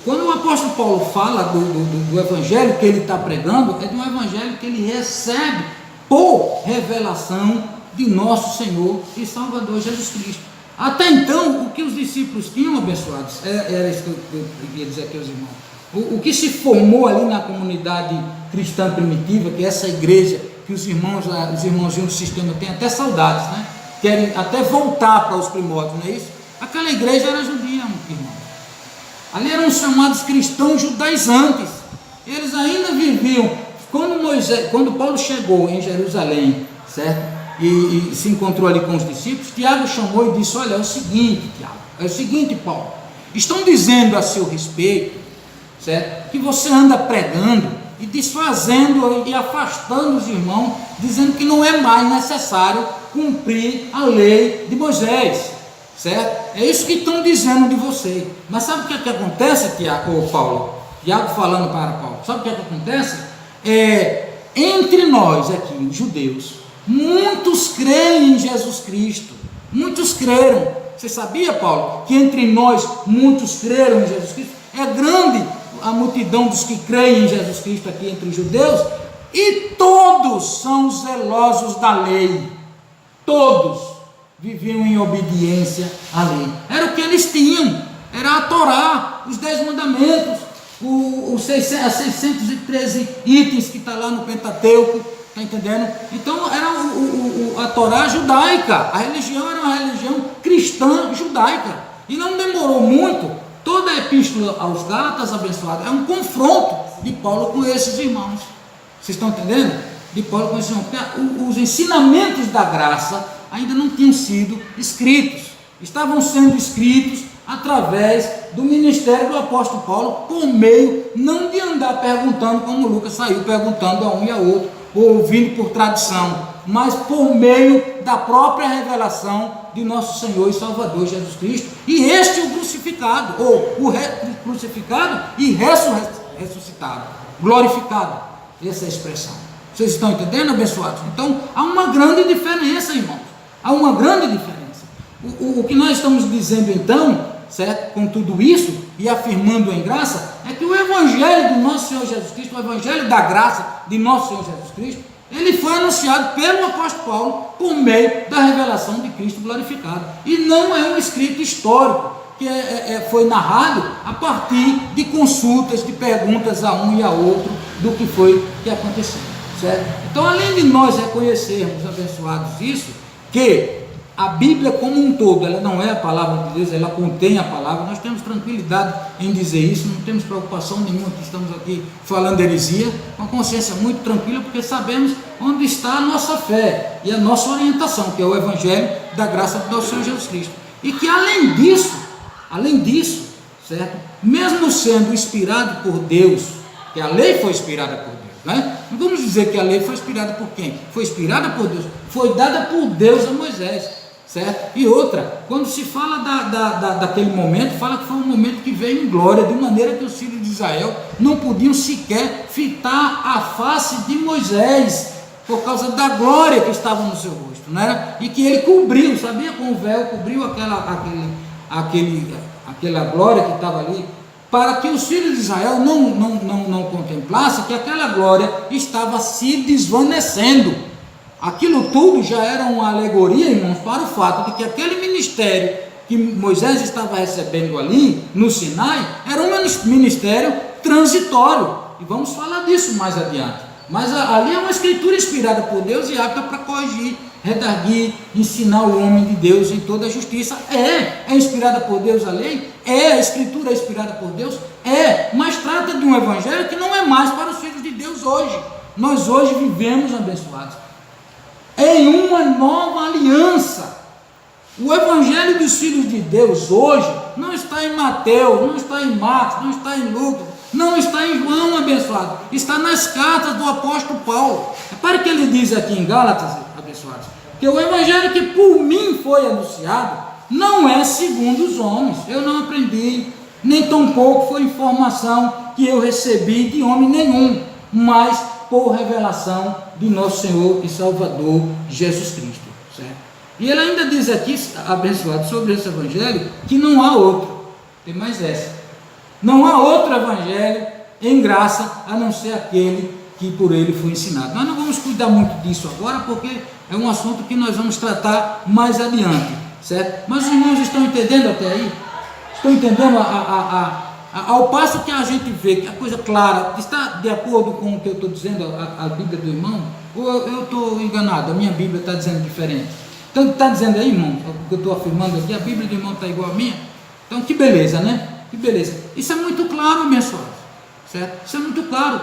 quando o apóstolo Paulo fala do evangelho que ele está pregando, é de um evangelho que ele recebe por revelação de nosso Senhor e Salvador Jesus Cristo. Até então, o que os discípulos tinham, abençoados, era isso que eu queria dizer aqui aos irmãos. O que se formou ali na comunidade cristã primitiva, que é essa igreja que os irmãozinhos do sistema têm até saudades, né? Querem até voltar para os primórdios, não é isso? Aquela igreja era judia, irmão. Ali eram chamados cristãos judaizantes. Eles ainda viviam. Quando Paulo chegou em Jerusalém, certo? E se encontrou ali com os discípulos, Tiago chamou e disse: olha, é o seguinte, Tiago, é o seguinte, Paulo, estão dizendo a seu respeito, certo? Que você anda pregando e desfazendo e afastando os irmãos, dizendo que não é mais necessário cumprir a lei de Moisés, certo? É isso que estão dizendo de você. Mas sabe o que acontece, Tiago, ou Paulo? Tiago falando para Paulo, sabe o que acontece? Entre nós aqui, os judeus, muitos creem em Jesus Cristo, muitos creram. Você sabia, Paulo, que entre nós muitos creram em Jesus Cristo? É grande a multidão dos que creem em Jesus Cristo aqui entre os judeus, e todos são zelosos da lei, todos viviam em obediência à lei. Era o que eles tinham, era a Torá, os 10 mandamentos, os 613 itens que está lá no Pentateuco, está entendendo? Então era a Torá judaica, a religião era uma religião cristã judaica, e não demorou muito. Toda a epístola aos Gálatas, abençoada, é um confronto de Paulo com esses irmãos. Vocês estão entendendo? De Paulo com esses irmãos. Porque os ensinamentos da graça ainda não tinham sido escritos. Estavam sendo escritos através do ministério do apóstolo Paulo, por meio não de andar perguntando, como Lucas saiu perguntando a um e a outro, ou ouvindo por tradição, mas por meio da própria revelação de nosso Senhor e Salvador Jesus Cristo, e este o crucificado, ou o crucificado e ressuscitado, glorificado, essa é a expressão. Vocês estão entendendo, abençoados? Então, há uma grande diferença, irmãos, há uma grande diferença. O que nós estamos dizendo então, certo? Com tudo isso, e afirmando em graça, é que o evangelho do nosso Senhor Jesus Cristo, o evangelho da graça de nosso Senhor Jesus Cristo, ele foi anunciado pelo apóstolo Paulo por meio da revelação de Cristo glorificado, e não é um escrito histórico que foi narrado a partir de consultas, de perguntas a um e a outro do que foi que aconteceu, certo? Então, além de nós reconhecermos, abençoados, isso, que a Bíblia como um todo, ela não é a palavra de Deus, ela contém a palavra, nós temos tranquilidade em dizer isso, não temos preocupação nenhuma que estamos aqui falando heresia, com a consciência muito tranquila, porque sabemos onde está a nossa fé e a nossa orientação, que é o Evangelho da graça do nosso Senhor Jesus Cristo. E que além disso, certo? Mesmo sendo inspirado por Deus, que a lei foi inspirada por Deus, né? Não vamos dizer que a lei foi inspirada por quem? Foi inspirada por Deus, foi dada por Deus a Moisés, certo? E outra, quando se fala daquele momento, fala que foi um momento que veio em glória, de maneira que os filhos de Israel não podiam sequer fitar a face de Moisés, por causa da glória que estava no seu rosto, não era? E que ele cobriu, sabia? Com o véu, cobriu aquela glória que estava ali, para que os filhos de Israel não contemplassem que aquela glória estava se desvanecendo. Aquilo tudo já era uma alegoria, irmãos, para o fato de que aquele ministério que Moisés estava recebendo ali no Sinai era um ministério transitório, e vamos falar disso mais adiante. Mas ali é uma escritura inspirada por Deus e apta para corrigir, redarguir, ensinar o homem de Deus em toda a justiça. É inspirada por Deus a lei? A escritura é inspirada por Deus? Mas trata de um evangelho que não é mais para os filhos de Deus hoje. Nós hoje vivemos, abençoados, em uma nova aliança. O evangelho dos filhos de Deus hoje não está em Mateus, não está em Marcos, não está em Lucas, não está em João, abençoado, está nas cartas do apóstolo Paulo. Repare que ele diz aqui em Gálatas, abençoados, que o evangelho que por mim foi anunciado não é segundo os homens. Eu não aprendi, nem tampouco foi informação que eu recebi de homem nenhum, mas por revelação de nosso Senhor e Salvador Jesus Cristo, certo? E ele ainda diz aqui, abençoado, sobre esse evangelho, que não há outro, tem mais essa, não há outro evangelho em graça, a não ser aquele que por ele foi ensinado. Nós não vamos cuidar muito disso agora, porque é um assunto que nós vamos tratar mais adiante, certo? Mas os irmãos estão entendendo até aí? Estão entendendo ao passo que a gente vê que a coisa clara está de acordo com o que eu estou dizendo, a Bíblia do irmão, ou eu estou enganado, a minha Bíblia está dizendo diferente? Então está dizendo aí, irmão, o que eu estou afirmando aqui, a Bíblia do irmão está igual a minha? Então que beleza, né? Que beleza. Isso é muito claro, abençoado, certo? Isso é muito claro.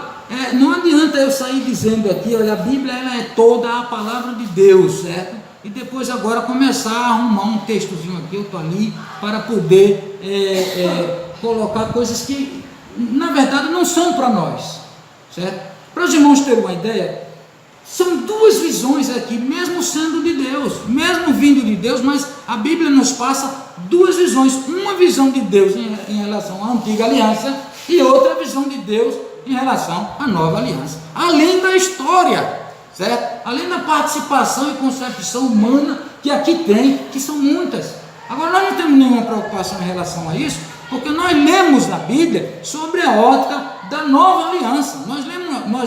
Não adianta eu sair dizendo aqui, olha, a Bíblia ela é toda a palavra de Deus, certo? E depois agora começar a arrumar um textozinho aqui, outro ali, para poder colocar coisas que na verdade não são para nós, certo? Para os irmãos terem uma ideia, são duas visões aqui, mesmo sendo de Deus, mesmo vindo de Deus, mas a Bíblia nos passa duas visões, uma visão de Deus em relação à antiga aliança e outra visão de Deus em relação à nova aliança, além da história, certo? Além da participação e concepção humana que aqui tem, que são muitas. Agora nós não temos nenhuma preocupação em relação a isso, porque nós lemos na Bíblia sobre a ótica da nova aliança, nós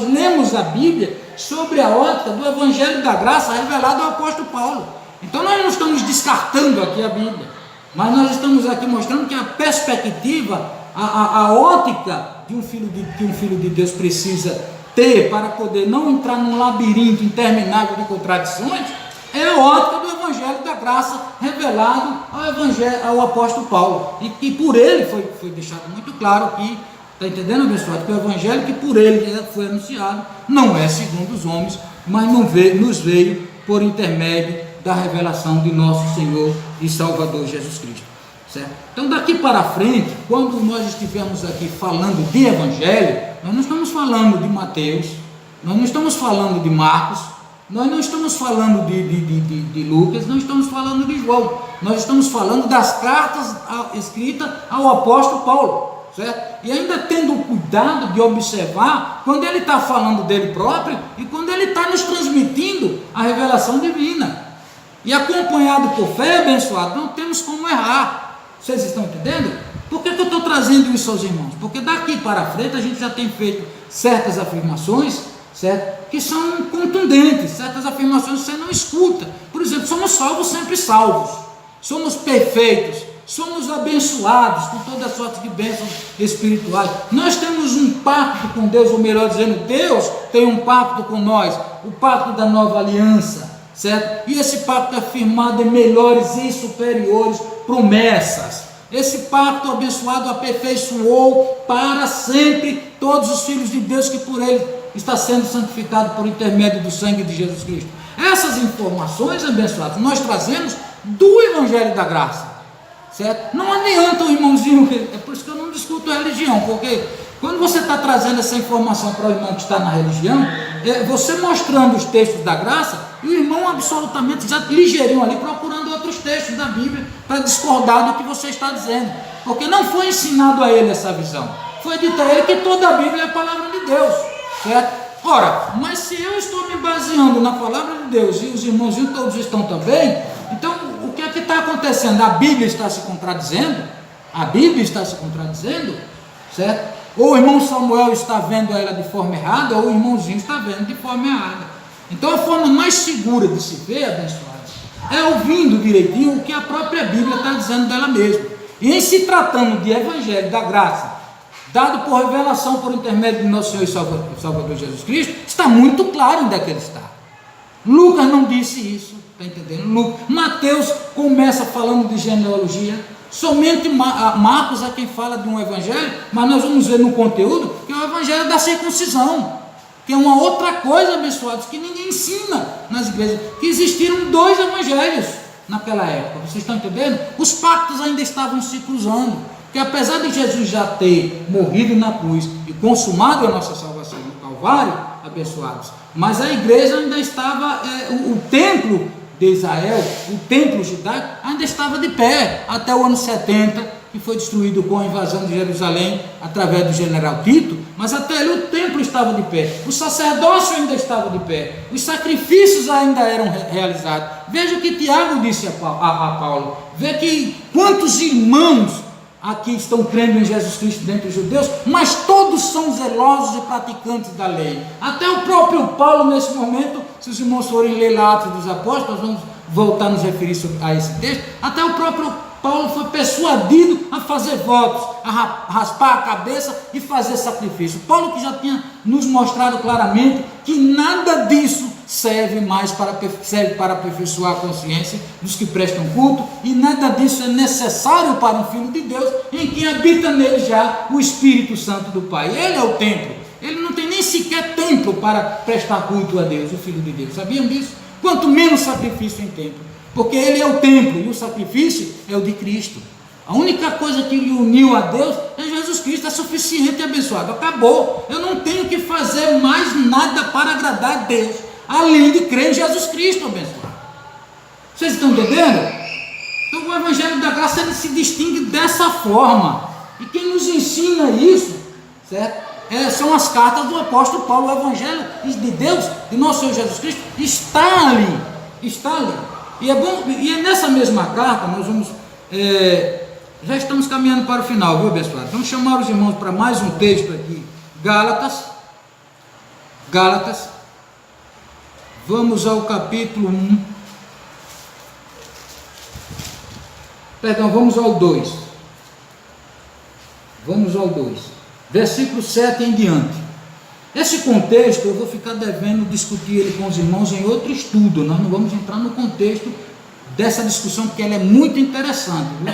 lemos a Bíblia sobre a ótica do Evangelho da Graça revelado ao apóstolo Paulo. Então nós não estamos descartando aqui a Bíblia, mas nós estamos aqui mostrando que a perspectiva, a ótica que um filho de Deus precisa ter para poder não entrar num labirinto interminável de contradições, é a ótica do Evangelho da Graça revelado ao apóstolo Paulo, e que por ele foi deixado muito claro que, está entendendo, abençoado, que o Evangelho que por ele foi anunciado não é segundo os homens, mas nos veio por intermédio da revelação de nosso Senhor e Salvador Jesus Cristo, certo? Então daqui para frente, quando nós estivermos aqui falando de Evangelho, nós não estamos falando de Mateus, nós não estamos falando de Marcos, nós não estamos falando de Lucas, não estamos falando de João, nós estamos falando das cartas escritas ao apóstolo Paulo, certo? E ainda tendo o cuidado de observar quando ele está falando dele próprio e quando ele está nos transmitindo a revelação divina, e acompanhado por fé, abençoado, não temos como errar. Vocês estão entendendo? Por que eu estou trazendo isso aos irmãos? Porque daqui para frente a gente já tem feito certas afirmações, certo? Que são contundentes, certas afirmações que você não escuta. Por exemplo, somos salvos, sempre salvos, somos perfeitos, somos abençoados com toda sorte de bênçãos espirituais, nós temos um pacto com Deus, ou melhor dizendo, Deus tem um pacto com nós, o pacto da nova aliança, certo? E esse pacto é firmado em melhores e superiores promessas. Esse pacto abençoado aperfeiçoou para sempre todos os filhos de Deus que por ele está sendo santificado por intermédio do sangue de Jesus Cristo. Essas informações, abençoadas, nós trazemos do Evangelho da Graça, certo? Não adianta o irmãozinho, é por isso que eu não discuto a religião, porque quando você está trazendo essa informação para o irmão que está na religião, você mostrando os textos da graça, e o irmão absolutamente já ligeirinho ali procurando outros textos da Bíblia para discordar do que você está dizendo, porque não foi ensinado a ele essa visão, foi dito a ele que toda a Bíblia é a palavra de Deus, certo? Ora, mas se eu estou me baseando na palavra de Deus e os irmãozinhos todos estão também, então o que é que está acontecendo? A Bíblia está se contradizendo? A Bíblia está se contradizendo, certo? Ou o irmão Samuel está vendo ela de forma errada, ou o irmãozinho está vendo de forma errada. Então a forma mais segura de se ver, abençoados, é ouvindo direitinho o que a própria Bíblia está dizendo dela mesma. E em se tratando de Evangelho da Graça, dado por revelação por intermédio de nosso Senhor e Salvador Jesus Cristo, está muito claro onde é que ele está. Lucas não disse isso, está entendendo? Mateus começa falando de genealogia, somente Marcos é quem fala de um evangelho, mas nós vamos ver no conteúdo que é o evangelho da circuncisão, que é uma outra coisa, abençoados, que ninguém ensina nas igrejas, que existiram dois evangelhos naquela época, vocês estão entendendo? Os pactos ainda estavam se cruzando, que apesar de Jesus já ter morrido na cruz e consumado a nossa salvação no Calvário, abençoados, mas a igreja ainda estava, o templo de Israel, o templo judaico, ainda estava de pé até o ano 70 que foi destruído com a invasão de Jerusalém através do general Tito, mas até ali o templo estava de pé, o sacerdócio ainda estava de pé, os sacrifícios ainda eram realizados. Veja o que Tiago disse a Paulo, veja que quantos irmãos aqui estão crendo em Jesus Cristo dentre os judeus, mas todos são zelosos e praticantes da lei. Até o próprio Paulo, nesse momento, se os irmãos forem ler lá Atos dos Apóstolos, vamos voltar a nos referir a esse texto, até o próprio Paulo foi persuadido a fazer votos, a raspar a cabeça e fazer sacrifício. Paulo, que já tinha nos mostrado claramente que nada disso serve para aperfeiçoar a consciência dos que prestam culto, e nada disso é necessário para um filho de Deus, em quem habita nele já o Espírito Santo do Pai. Ele é o templo, ele não tem nem sequer templo para prestar culto a Deus, o Filho de Deus. Sabiam disso? Quanto menos sacrifício em templo, porque ele é o templo e o sacrifício é o de Cristo. A única coisa que lhe uniu a Deus é Jesus Cristo, é suficiente e abençoado. Acabou. Eu não tenho que fazer mais nada para agradar a Deus, além de crer em Jesus Cristo abençoado. Vocês estão entendendo? Então o Evangelho da Graça, ele se distingue dessa forma, e quem nos ensina isso, certo? São as cartas do apóstolo Paulo. O Evangelho de Deus, de nosso Senhor Jesus Cristo, está ali, e é bom, e é nessa mesma carta, nós vamos, já estamos caminhando para o final, viu, abençoado? Vamos chamar os irmãos para mais um texto aqui, Gálatas, vamos ao capítulo 1, vamos ao 2, versículo 7 em diante. Esse contexto eu vou ficar devendo discutir ele com os irmãos em outro estudo. Nós não vamos entrar no contexto dessa discussão, porque ela é muito interessante, viu?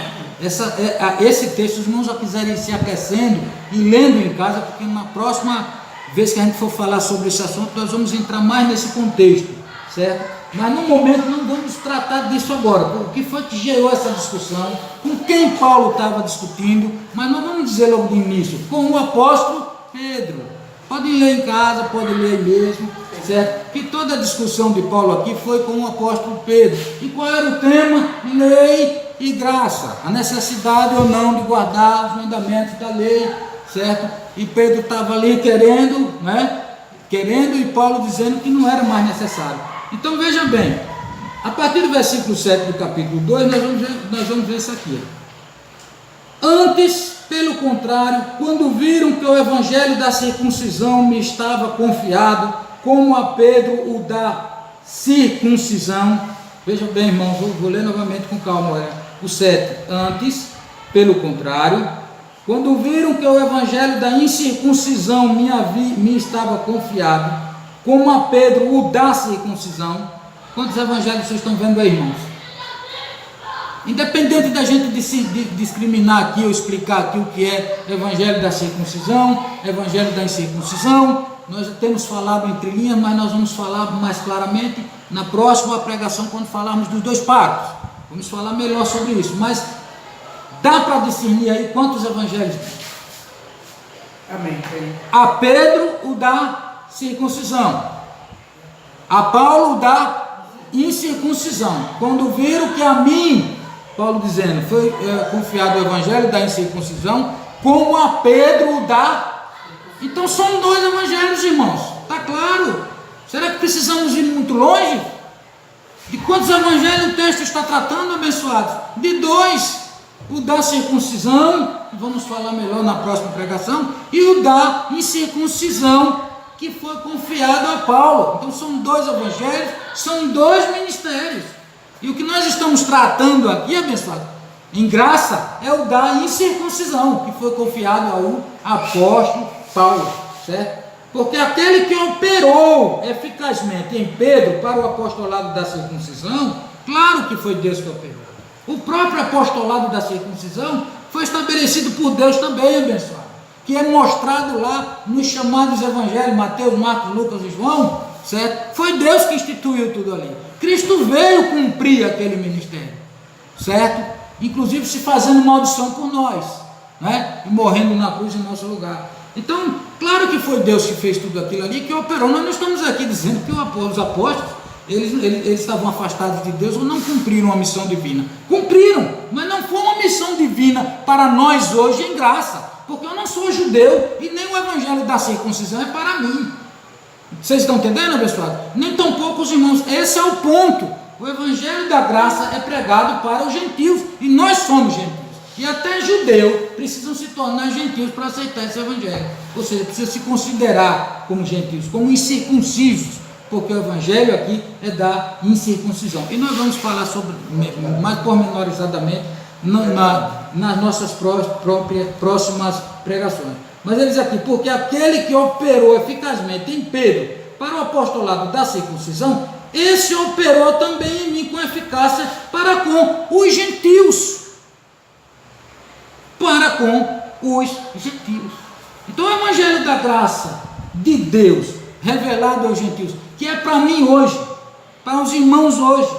Esse texto, os irmãos já quiserem ir se aquecendo e lendo em casa, porque na próxima vez que a gente for falar sobre esse assunto, nós vamos entrar mais nesse contexto, certo? Mas no momento não vamos tratar disso agora. O que foi que gerou essa discussão? Com quem Paulo estava discutindo? Mas não vamos dizer logo de início, com o apóstolo Pedro. Podem ler em casa, podem ler mesmo, certo? Que toda a discussão de Paulo aqui foi com o apóstolo Pedro. E qual era o tema? Lei e graça. A necessidade ou não de guardar os mandamentos da lei, certo? E Pedro estava ali querendo, e Paulo dizendo que não era mais necessário. Então veja bem, a partir do versículo 7 do capítulo 2, nós vamos ver isso aqui. Antes, pelo contrário, quando viram que o evangelho da circuncisão me estava confiado, como a Pedro o da circuncisão. Veja bem, irmãos, vou ler novamente com calma, olha. O 7, antes, pelo contrário, quando viram que o evangelho da incircuncisão me estava confiado, como a Pedro o da circuncisão. Quantos evangelhos vocês estão vendo aí, irmãos? Independente da gente discriminar aqui ou explicar aqui o que é evangelho da circuncisão, evangelho da incircuncisão, nós já temos falado entre linhas, mas nós vamos falar mais claramente na próxima pregação, quando falarmos dos dois partos. Vamos falar melhor sobre isso, mas dá para discernir aí quantos evangelhos tem? Amém. A Pedro o da circuncisão, a Paulo da incircuncisão. Quando viram que a mim, Paulo dizendo, foi confiado o evangelho da incircuncisão, como a Pedro o da. Então são dois evangelhos, irmãos, está claro? Será que precisamos ir muito longe? De quantos evangelhos o texto está tratando, abençoados? De dois: o da circuncisão, que vamos falar melhor na próxima pregação, e o da incircuncisão, que foi confiado a Paulo. Então são dois evangelhos, são dois ministérios. E o que nós estamos tratando aqui, abençoado, em graça, é o da incircuncisão, que foi confiado ao apóstolo Paulo, certo? Porque aquele que operou eficazmente em Pedro para o apostolado da circuncisão, claro que foi Deus que operou. O próprio apostolado da circuncisão foi estabelecido por Deus também, abençoado, que é mostrado lá nos chamados evangelhos, Mateus, Marcos, Lucas e João, certo? Foi Deus que instituiu tudo ali. Cristo veio cumprir aquele ministério, certo? Inclusive se fazendo maldição por nós, e morrendo na cruz em nosso lugar. Então, claro que foi Deus que fez tudo aquilo ali, que operou. Nós não estamos aqui dizendo que os apóstolos Eles estavam afastados de Deus ou não cumpriram a missão divina. Cumpriram, mas não foi uma missão divina para nós hoje em graça, porque eu não sou judeu e nem o evangelho da circuncisão é para mim. Vocês estão entendendo, abençoado? Nem tampouco os irmãos. Esse é o ponto. O evangelho da graça é pregado para os gentios e nós somos gentios. E até judeu precisam se tornar gentios para aceitar esse evangelho. Ou seja, precisa se considerar como gentios, como incircuncisos, porque o evangelho aqui é da incircuncisão. E nós vamos falar sobre mais pormenorizadamente nas nossas próximas pregações. Mas ele diz aqui, porque aquele que operou eficazmente em Pedro para o apostolado da circuncisão, esse operou também em mim com eficácia para com os gentios. Para com os gentios. Então o evangelho da graça de Deus revelado aos gentios, que é para mim hoje, para os irmãos hoje,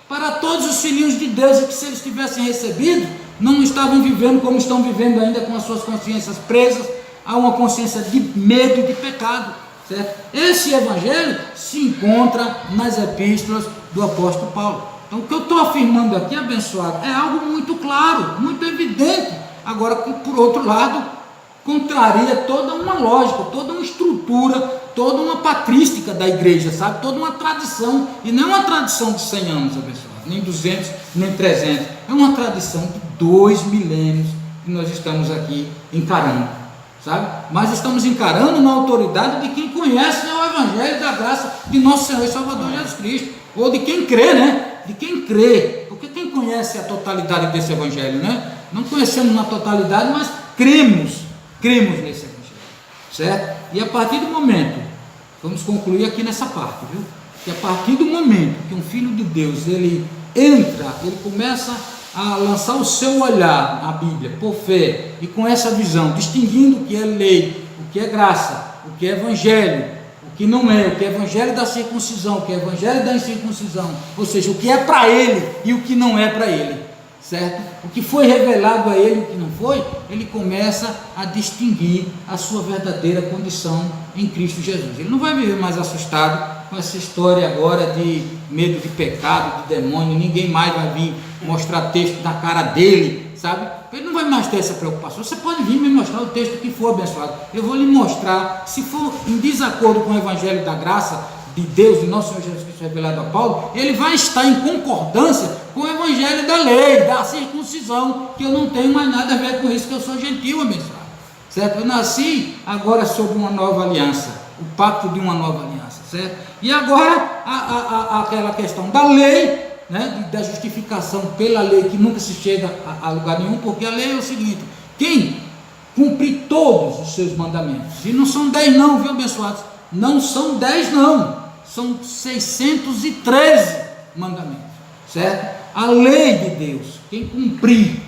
para todos os filhinhos de Deus, e que se eles tivessem recebido, não estavam vivendo como estão vivendo ainda, com as suas consciências presas a uma consciência de medo e de pecado, certo? Esse evangelho se encontra nas epístolas do apóstolo Paulo. Então o que eu estou afirmando aqui, abençoado, é algo muito claro, muito evidente, agora que por outro lado contraria toda uma lógica, toda uma estrutura, toda uma patrística da igreja, sabe? Toda uma tradição, e não é uma tradição de 100 anos, abençoado, nem 200, nem 300, é uma tradição de 2 milênios que nós estamos aqui encarando, sabe? Mas estamos encarando na autoridade de quem conhece o evangelho da graça de nosso Senhor e Salvador Jesus Cristo, ou de quem crê, né? De quem crê, porque quem conhece a totalidade desse evangelho, né? Não conhecemos na totalidade, mas cremos nesse evangelho, certo? E a partir do momento, vamos concluir aqui nessa parte, viu? Que a partir do momento que um filho de Deus, ele entra, ele começa a lançar o seu olhar na Bíblia, por fé, e com essa visão, distinguindo o que é lei, o que é graça, o que é evangelho, o que não é, o que é evangelho da circuncisão, o que é evangelho da incircuncisão, ou seja, o que é para ele e o que não é para ele, certo? O que foi revelado a ele e o que não foi, ele começa a distinguir a sua verdadeira condição em Cristo Jesus. Ele não vai viver mais assustado com essa história agora de medo de pecado, de demônio, ninguém mais vai vir mostrar texto na cara dele, sabe? Ele não vai mais ter essa preocupação. Você pode vir me mostrar o texto que for abençoado, eu vou lhe mostrar, se for em desacordo com o evangelho da graça de Deus, de nosso Senhor Jesus Cristo revelado a Paulo, ele vai estar em concordância com o evangelho da lei, da circuncisão, que eu não tenho mais nada a ver com isso, que eu sou gentil, abençoado, certo? Eu nasci agora sob uma nova aliança, o pacto de uma nova aliança, certo? E agora aquela questão da lei, né, da justificação pela lei, que nunca se chega a lugar nenhum, porque a lei é o seguinte: quem cumprir todos os seus mandamentos, e não são 10 não, viu, abençoados? Não são 10 não, são 613 mandamentos, certo? A lei de Deus, quem cumprir,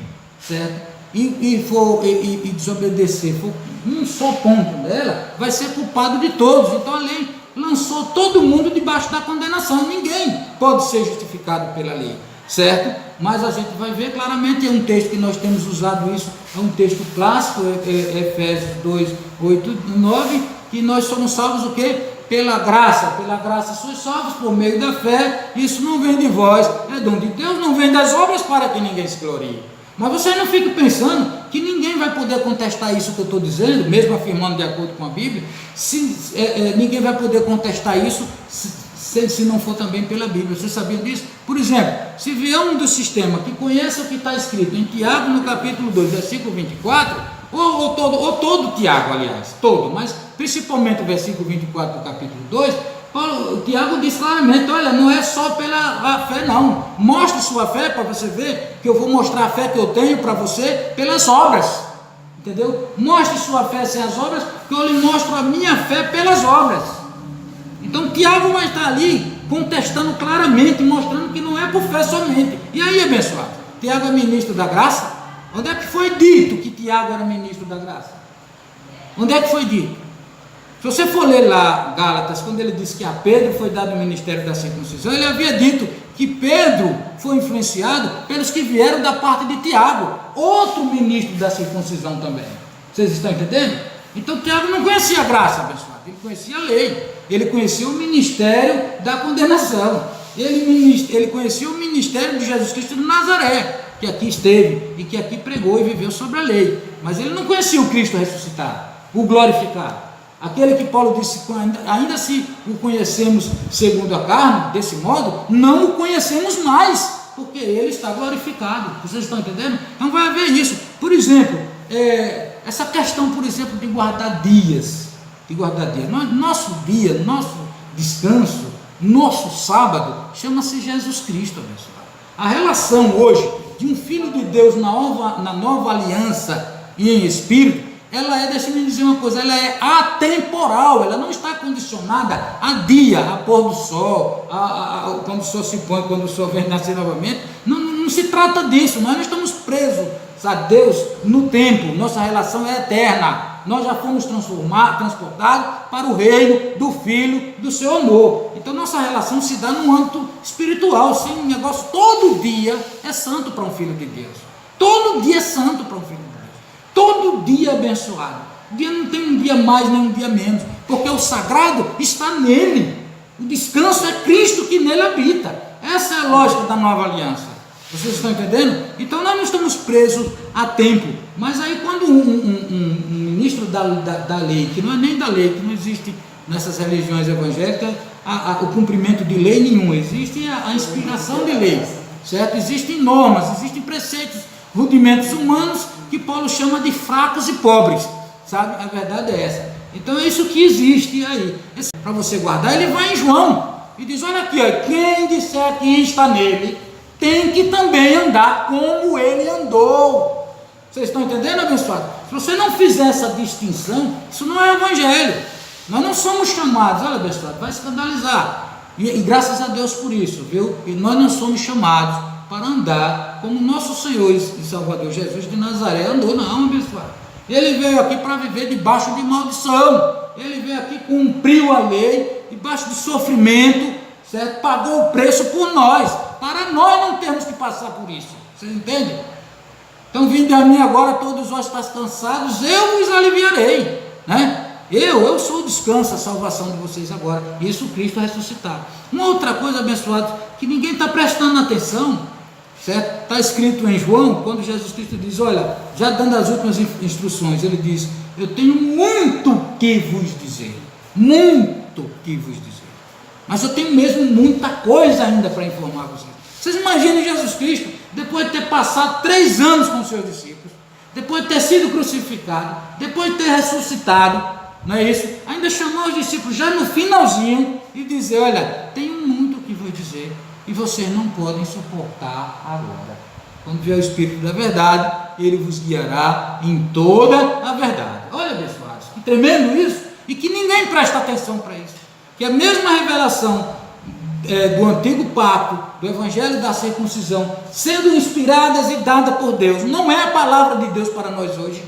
certo? E desobedecer, for um só ponto dela, vai ser culpado de todos. Então a lei lançou todo mundo debaixo da condenação, ninguém pode ser justificado pela lei, certo? Mas a gente vai ver claramente, é um texto que nós temos usado isso, é um texto clássico, Efésios 2, 8, 9, que nós somos salvos o quê? Pela graça sois salvos por meio da fé, isso não vem de vós, é dom de Deus, não vem das obras para que ninguém se glorie. Mas você não fique pensando que ninguém vai poder contestar isso que eu estou dizendo, mesmo afirmando de acordo com a Bíblia, ninguém vai poder contestar isso se não for também pela Bíblia. Você sabia disso? Por exemplo, se vier um do sistema que conheça o que está escrito em Tiago, no capítulo 2, versículo 24, ou todo Tiago, aliás, todo, mas principalmente o versículo 24 do capítulo 2, o Tiago diz claramente: olha, não é só pela fé não, mostre sua fé para você ver, que eu vou mostrar a fé que eu tenho para você pelas obras, entendeu? Mostre sua fé sem as obras, que eu lhe mostro a minha fé pelas obras. Então Tiago vai estar ali contestando claramente, mostrando que não é por fé somente. E aí, abençoado, Tiago é ministro da graça? Onde é que foi dito que Tiago era ministro da graça? Onde é que foi dito? Se você for ler lá Gálatas, quando ele disse que a Pedro foi dado o ministério da circuncisão, ele havia dito que Pedro foi influenciado pelos que vieram da parte de Tiago, outro ministro da circuncisão também. Vocês estão entendendo? Então Tiago não conhecia a graça, abençoado, ele conhecia a lei. Ele conhecia o ministério da condenação. Ele conhecia o ministério de Jesus Cristo de Nazaré, que aqui esteve e que aqui pregou e viveu sobre a lei. Mas ele não conhecia o Cristo ressuscitado, o glorificado. Aquele que Paulo disse, ainda se o conhecemos segundo a carne, desse modo, não o conhecemos mais, porque ele está glorificado. Vocês estão entendendo? Então vai haver isso. Por exemplo, essa questão, por exemplo, de guardar dias. Nosso dia, nosso descanso, nosso sábado, chama-se Jesus Cristo, abençoado. A relação hoje de um filho de Deus na nova aliança e em espírito, ela deixa-me dizer uma coisa, ela é atemporal, ela não está condicionada a dia, a pôr do sol, quando o sol se põe, quando o sol vem nascer novamente. Não se trata disso. Nós não estamos presos a Deus no tempo, nossa relação é eterna. Nós já fomos transportados para o reino do Filho, do seu amor. Então nossa relação se dá no âmbito espiritual. Sim, um negócio, todo dia é santo para um filho de Deus. Todo dia é santo para um filho de Deus. Todo dia é abençoado. O dia não tem um dia mais nem um dia menos, porque o sagrado está nele. O descanso é Cristo que nele habita. Essa é a lógica da nova aliança. Vocês estão entendendo? Então nós não estamos presos a tempo. Mas aí quando um ministro da lei, que não é nem da lei, que não existe nessas religiões evangélicas o cumprimento de lei nenhuma, existe a inspiração de lei, certo? Existem normas, existem preceitos, rudimentos humanos que Paulo chama de fracos e pobres, sabe? A verdade é essa. Então é isso que existe aí. Para você guardar, ele vai em João e diz, olha aqui, ó, quem disser que está nele, tem que também andar como ele andou. Vocês estão entendendo, abençoado? Se você não fizer essa distinção, isso não é evangelho. Nós não somos chamados, olha, abençoado, vai escandalizar. E graças a Deus por isso, viu? E nós não somos chamados para andar como nosso Senhor e Salvador Jesus de Nazaré andou, não, abençoado. Ele veio aqui para viver debaixo de maldição. Ele veio aqui, cumpriu a lei, debaixo de sofrimento, certo? Pagou o preço por nós, para nós não termos que passar por isso. Vocês entendem? Então, vinde a mim agora, todos vós estáis cansados, eu vos aliviarei, né? Eu sou o descanso, a salvação de vocês agora. Isso Cristo ressuscitado. Uma outra coisa, abençoado, que ninguém está prestando atenção, certo? Está escrito em João, quando Jesus Cristo diz, olha, já dando as últimas instruções, ele diz, eu tenho muito que vos dizer, muito que vos dizer, mas eu tenho mesmo muita coisa ainda para informar vocês. Vocês imaginem Jesus Cristo, depois de ter passado 3 anos com os seus discípulos, depois de ter sido crucificado, depois de ter ressuscitado, não é isso? Ainda chamar os discípulos já no finalzinho e dizer, olha, tenho muito que vos dizer e vocês não podem suportar agora. Quando vier o Espírito da verdade, ele vos guiará em toda a verdade. Olha, abençoados, que tremendo isso, e que ninguém presta atenção para isso. Que a mesma revelação do antigo pacto, do evangelho da circuncisão, sendo inspiradas e dadas por Deus, não é a palavra de Deus para nós hoje.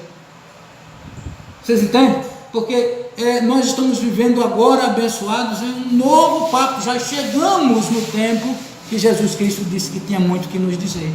Vocês entendem? Porque nós estamos vivendo agora, abençoados, em um novo pacto. Já chegamos no tempo que Jesus Cristo disse que tinha muito que nos dizer.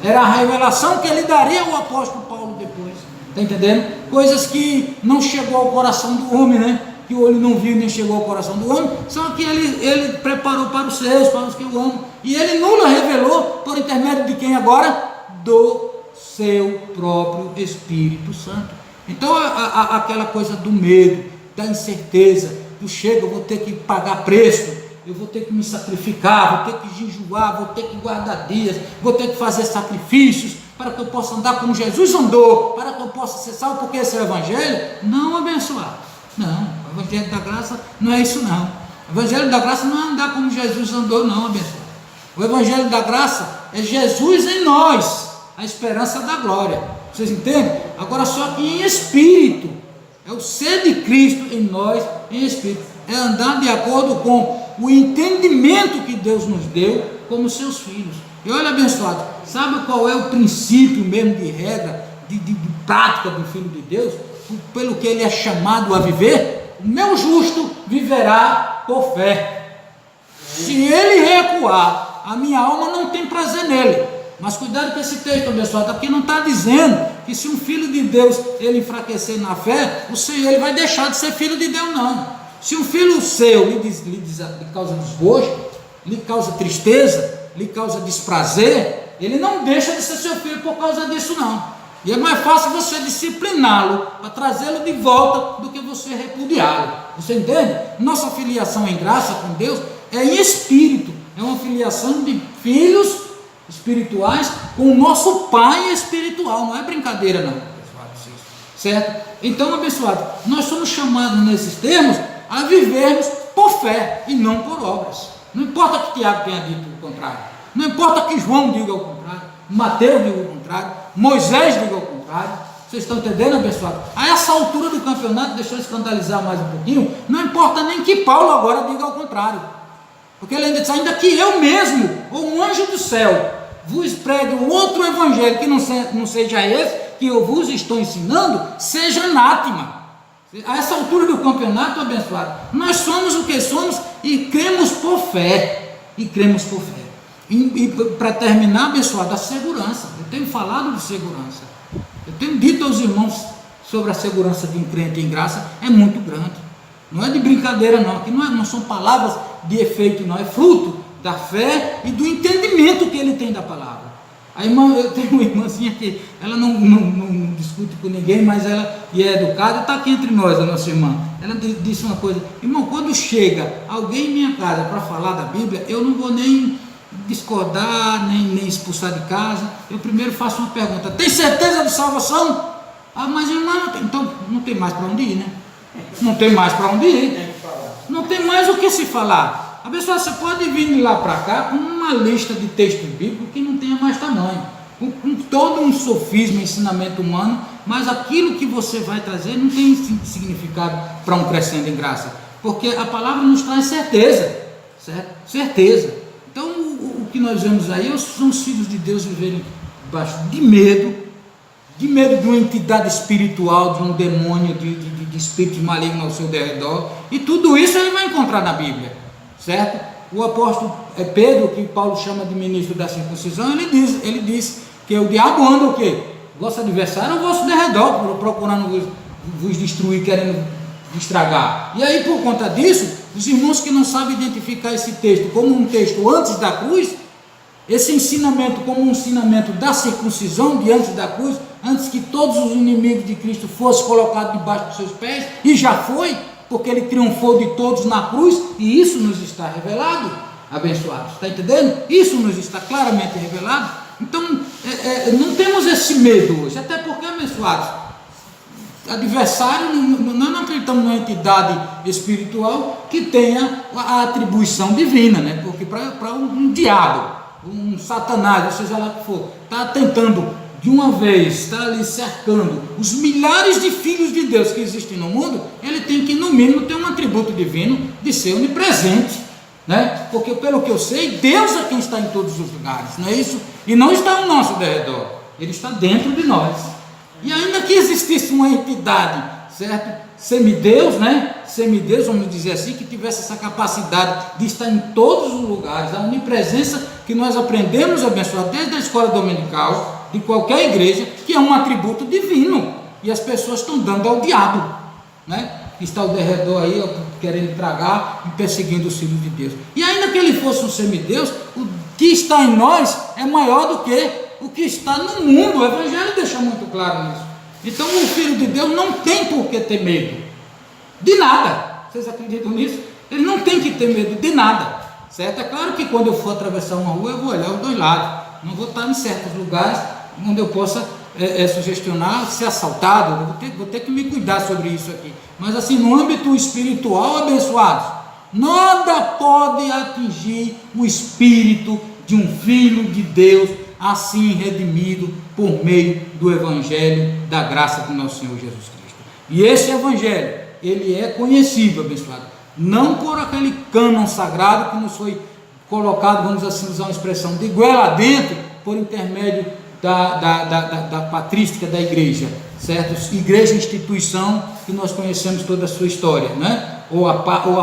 Era a revelação que ele daria ao apóstolo Paulo depois. Está entendendo? Coisas que não chegou ao coração do homem, né? Que o olho não viu nem chegou ao coração do homem, são que ele preparou para os seus, para os que o amam. E ele nula revelou por intermédio de quem agora? Do seu próprio Espírito Santo. Então aquela coisa do medo, da incerteza, do chega, eu vou ter que pagar preço, eu vou ter que me sacrificar, vou ter que jejuar, vou ter que guardar dias, vou ter que fazer sacrifícios para que eu possa andar como Jesus andou, para que eu possa ser salvo, porque esse é o evangelho? Não, abençoado. Não, o evangelho da graça não é isso não. O evangelho da graça não é andar como Jesus andou, não, abençoado. O evangelho da graça é Jesus em nós, a esperança da glória. Vocês entendem? Agora só que em espírito, é o ser de Cristo em nós, em espírito, é andar de acordo com o entendimento que Deus nos deu como seus filhos. E olha, abençoado, sabe qual é o princípio mesmo de regra, de prática do Filho de Deus, pelo que ele é chamado a viver? O meu justo viverá por fé. Se ele recuar, a minha alma não tem prazer nele. Mas cuidado com esse texto, abençoado, aqui não está dizendo que se um filho de Deus ele enfraquecer na fé, ele vai deixar de ser filho de Deus, não. Se um filho seu lhe causa desgosto, lhe causa tristeza, lhe causa desprazer, ele não deixa de ser seu filho por causa disso não. E é mais fácil você discipliná-lo para trazê-lo de volta do que você repudiá-lo. Você entende? Nossa filiação em graça com Deus é em espírito, é uma filiação de filhos espirituais com o nosso Pai espiritual, não é brincadeira não, certo? Então, abençoado, nós somos chamados nesses termos a vivermos por fé e não por obras. Não importa que Tiago tenha dito o contrário, não importa que João diga o contrário, Mateus diga o contrário, Moisés diga o contrário. Vocês estão entendendo, abençoado? A essa altura do campeonato, deixa eu escandalizar mais um pouquinho, não importa nem que Paulo agora diga o contrário, porque ele ainda diz, ainda que eu mesmo, ou um anjo do céu, vos pregue um outro evangelho que não seja esse que eu vos estou ensinando, seja anátema. A essa altura do campeonato, abençoado, nós somos o que somos e cremos por fé. E cremos por fé. E para terminar, abençoado, a segurança. Eu tenho falado de segurança. Eu tenho dito aos irmãos sobre a segurança de um crente em graça, é muito grande. Não é de brincadeira não, aqui não são palavras de efeito não, é fruto da fé e do entendimento que ele tem da palavra. A irmã, eu tenho uma irmãzinha que ela não discute com ninguém, mas ela é educada e está aqui entre nós, a nossa irmã. Ela disse uma coisa, irmão, quando chega alguém em minha casa para falar da Bíblia, eu não vou nem discordar, nem expulsar de casa. Eu primeiro faço uma pergunta, tem certeza de salvação? Ah, mas irmã, não tem. Então não tem mais para onde ir, né? Não tem mais para onde ir. Não tem mais o que se falar. Abençoado, você pode vir lá para cá com uma lista de textos bíblicos que não tenha mais tamanho, com todo um sofisma, ensinamento humano, mas aquilo que você vai trazer não tem significado para um crescendo em graça, porque a palavra nos traz certeza, certo? Certeza. Então o que nós vemos aí são os filhos de Deus viverem debaixo de medo de uma entidade espiritual, de um demônio, de espíritos malignos ao seu derredor, e tudo isso ele vai encontrar na Bíblia. Certo? O apóstolo Pedro, que Paulo chama de ministro da circuncisão, ele diz que o diabo anda o quê? Vosso adversário é o vosso derredor, procurando vos destruir, querendo estragar. E aí, por conta disso, os irmãos que não sabem identificar esse texto como um texto antes da cruz, esse ensinamento como um ensinamento da circuncisão diante da cruz, antes que todos os inimigos de Cristo fossem colocados debaixo dos seus pés, e já foi, porque ele triunfou de todos na cruz, e isso nos está revelado, abençoados, está entendendo? Isso nos está claramente revelado. Então, não temos esse medo hoje, até porque, abençoados, adversário, nós não acreditamos numa entidade espiritual que tenha a atribuição divina, né? Porque para um diabo, um satanás, ou seja lá o que for, está tentando de uma vez, está ali cercando os milhares de filhos de Deus que existem no mundo, ele tem que no mínimo ter um atributo divino de ser onipresente, né? Porque pelo que eu sei, Deus é quem está em todos os lugares, não é isso? E não está ao nosso derredor, ele está dentro de nós. E ainda que existisse uma entidade, certo? Semideus, né? Semideus, vamos dizer assim, que tivesse essa capacidade de estar em todos os lugares, a onipresença que nós aprendemos a abençoar desde a escola dominical, de qualquer igreja, que é um atributo divino, e as pessoas estão dando ao diabo, né? Que está ao derredor aí, querendo tragar e perseguindo os filhos de Deus. E ainda que ele fosse um semideus, o que está em nós é maior do que o que está no mundo. O Evangelho deixa muito claro isso. Então o filho de Deus não tem por que ter medo de nada. Vocês acreditam nisso? Ele não tem que ter medo de nada, certo? É claro que quando eu for atravessar uma rua, eu vou olhar os dois lados, não vou estar em certos lugares onde eu possa sugestionar ser assaltado. Eu vou ter que me cuidar sobre isso aqui. Mas assim, no âmbito espiritual, abençoados, nada pode atingir o espírito de um filho de Deus assim redimido por meio do Evangelho da graça do nosso Senhor Jesus Cristo. E esse Evangelho, ele é conhecido, abençoado, não por aquele cânon sagrado que nos foi colocado, vamos assim usar uma expressão, de goela dentro, por intermédio da patrística da igreja, certo? Igreja, instituição, que nós conhecemos toda a sua história, né? Ou a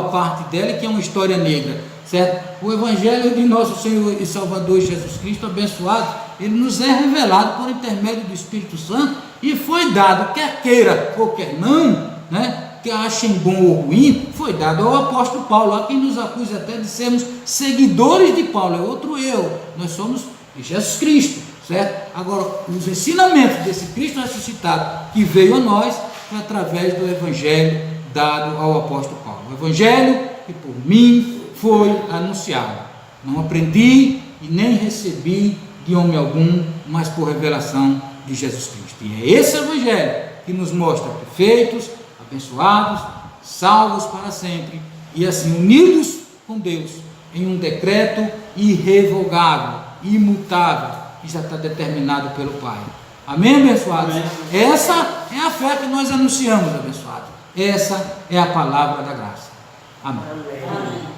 parte dela, que é uma história negra, certo? O Evangelho de nosso Senhor e Salvador Jesus Cristo, abençoado, ele nos é revelado por intermédio do Espírito Santo, e foi dado, quer queira ou quer não, né? que achem bom ou ruim, foi dado ao apóstolo Paulo. Há quem nos acuse até de sermos seguidores de Paulo, é outro eu. Nós somos de Jesus Cristo, certo? Agora, os ensinamentos desse Cristo ressuscitado que veio a nós foi através do evangelho dado ao apóstolo Paulo. O evangelho que por mim foi anunciado. Não aprendi e nem recebi de homem algum, mas por revelação de Jesus Cristo. E é esse evangelho que nos mostra perfeitos, abençoados, salvos para sempre e assim unidos com Deus em um decreto irrevogável, imutável, que já está determinado pelo Pai. Amém, abençoados? Amém. Essa é a fé que nós anunciamos, abençoados. Essa é a palavra da graça. Amém. Amém.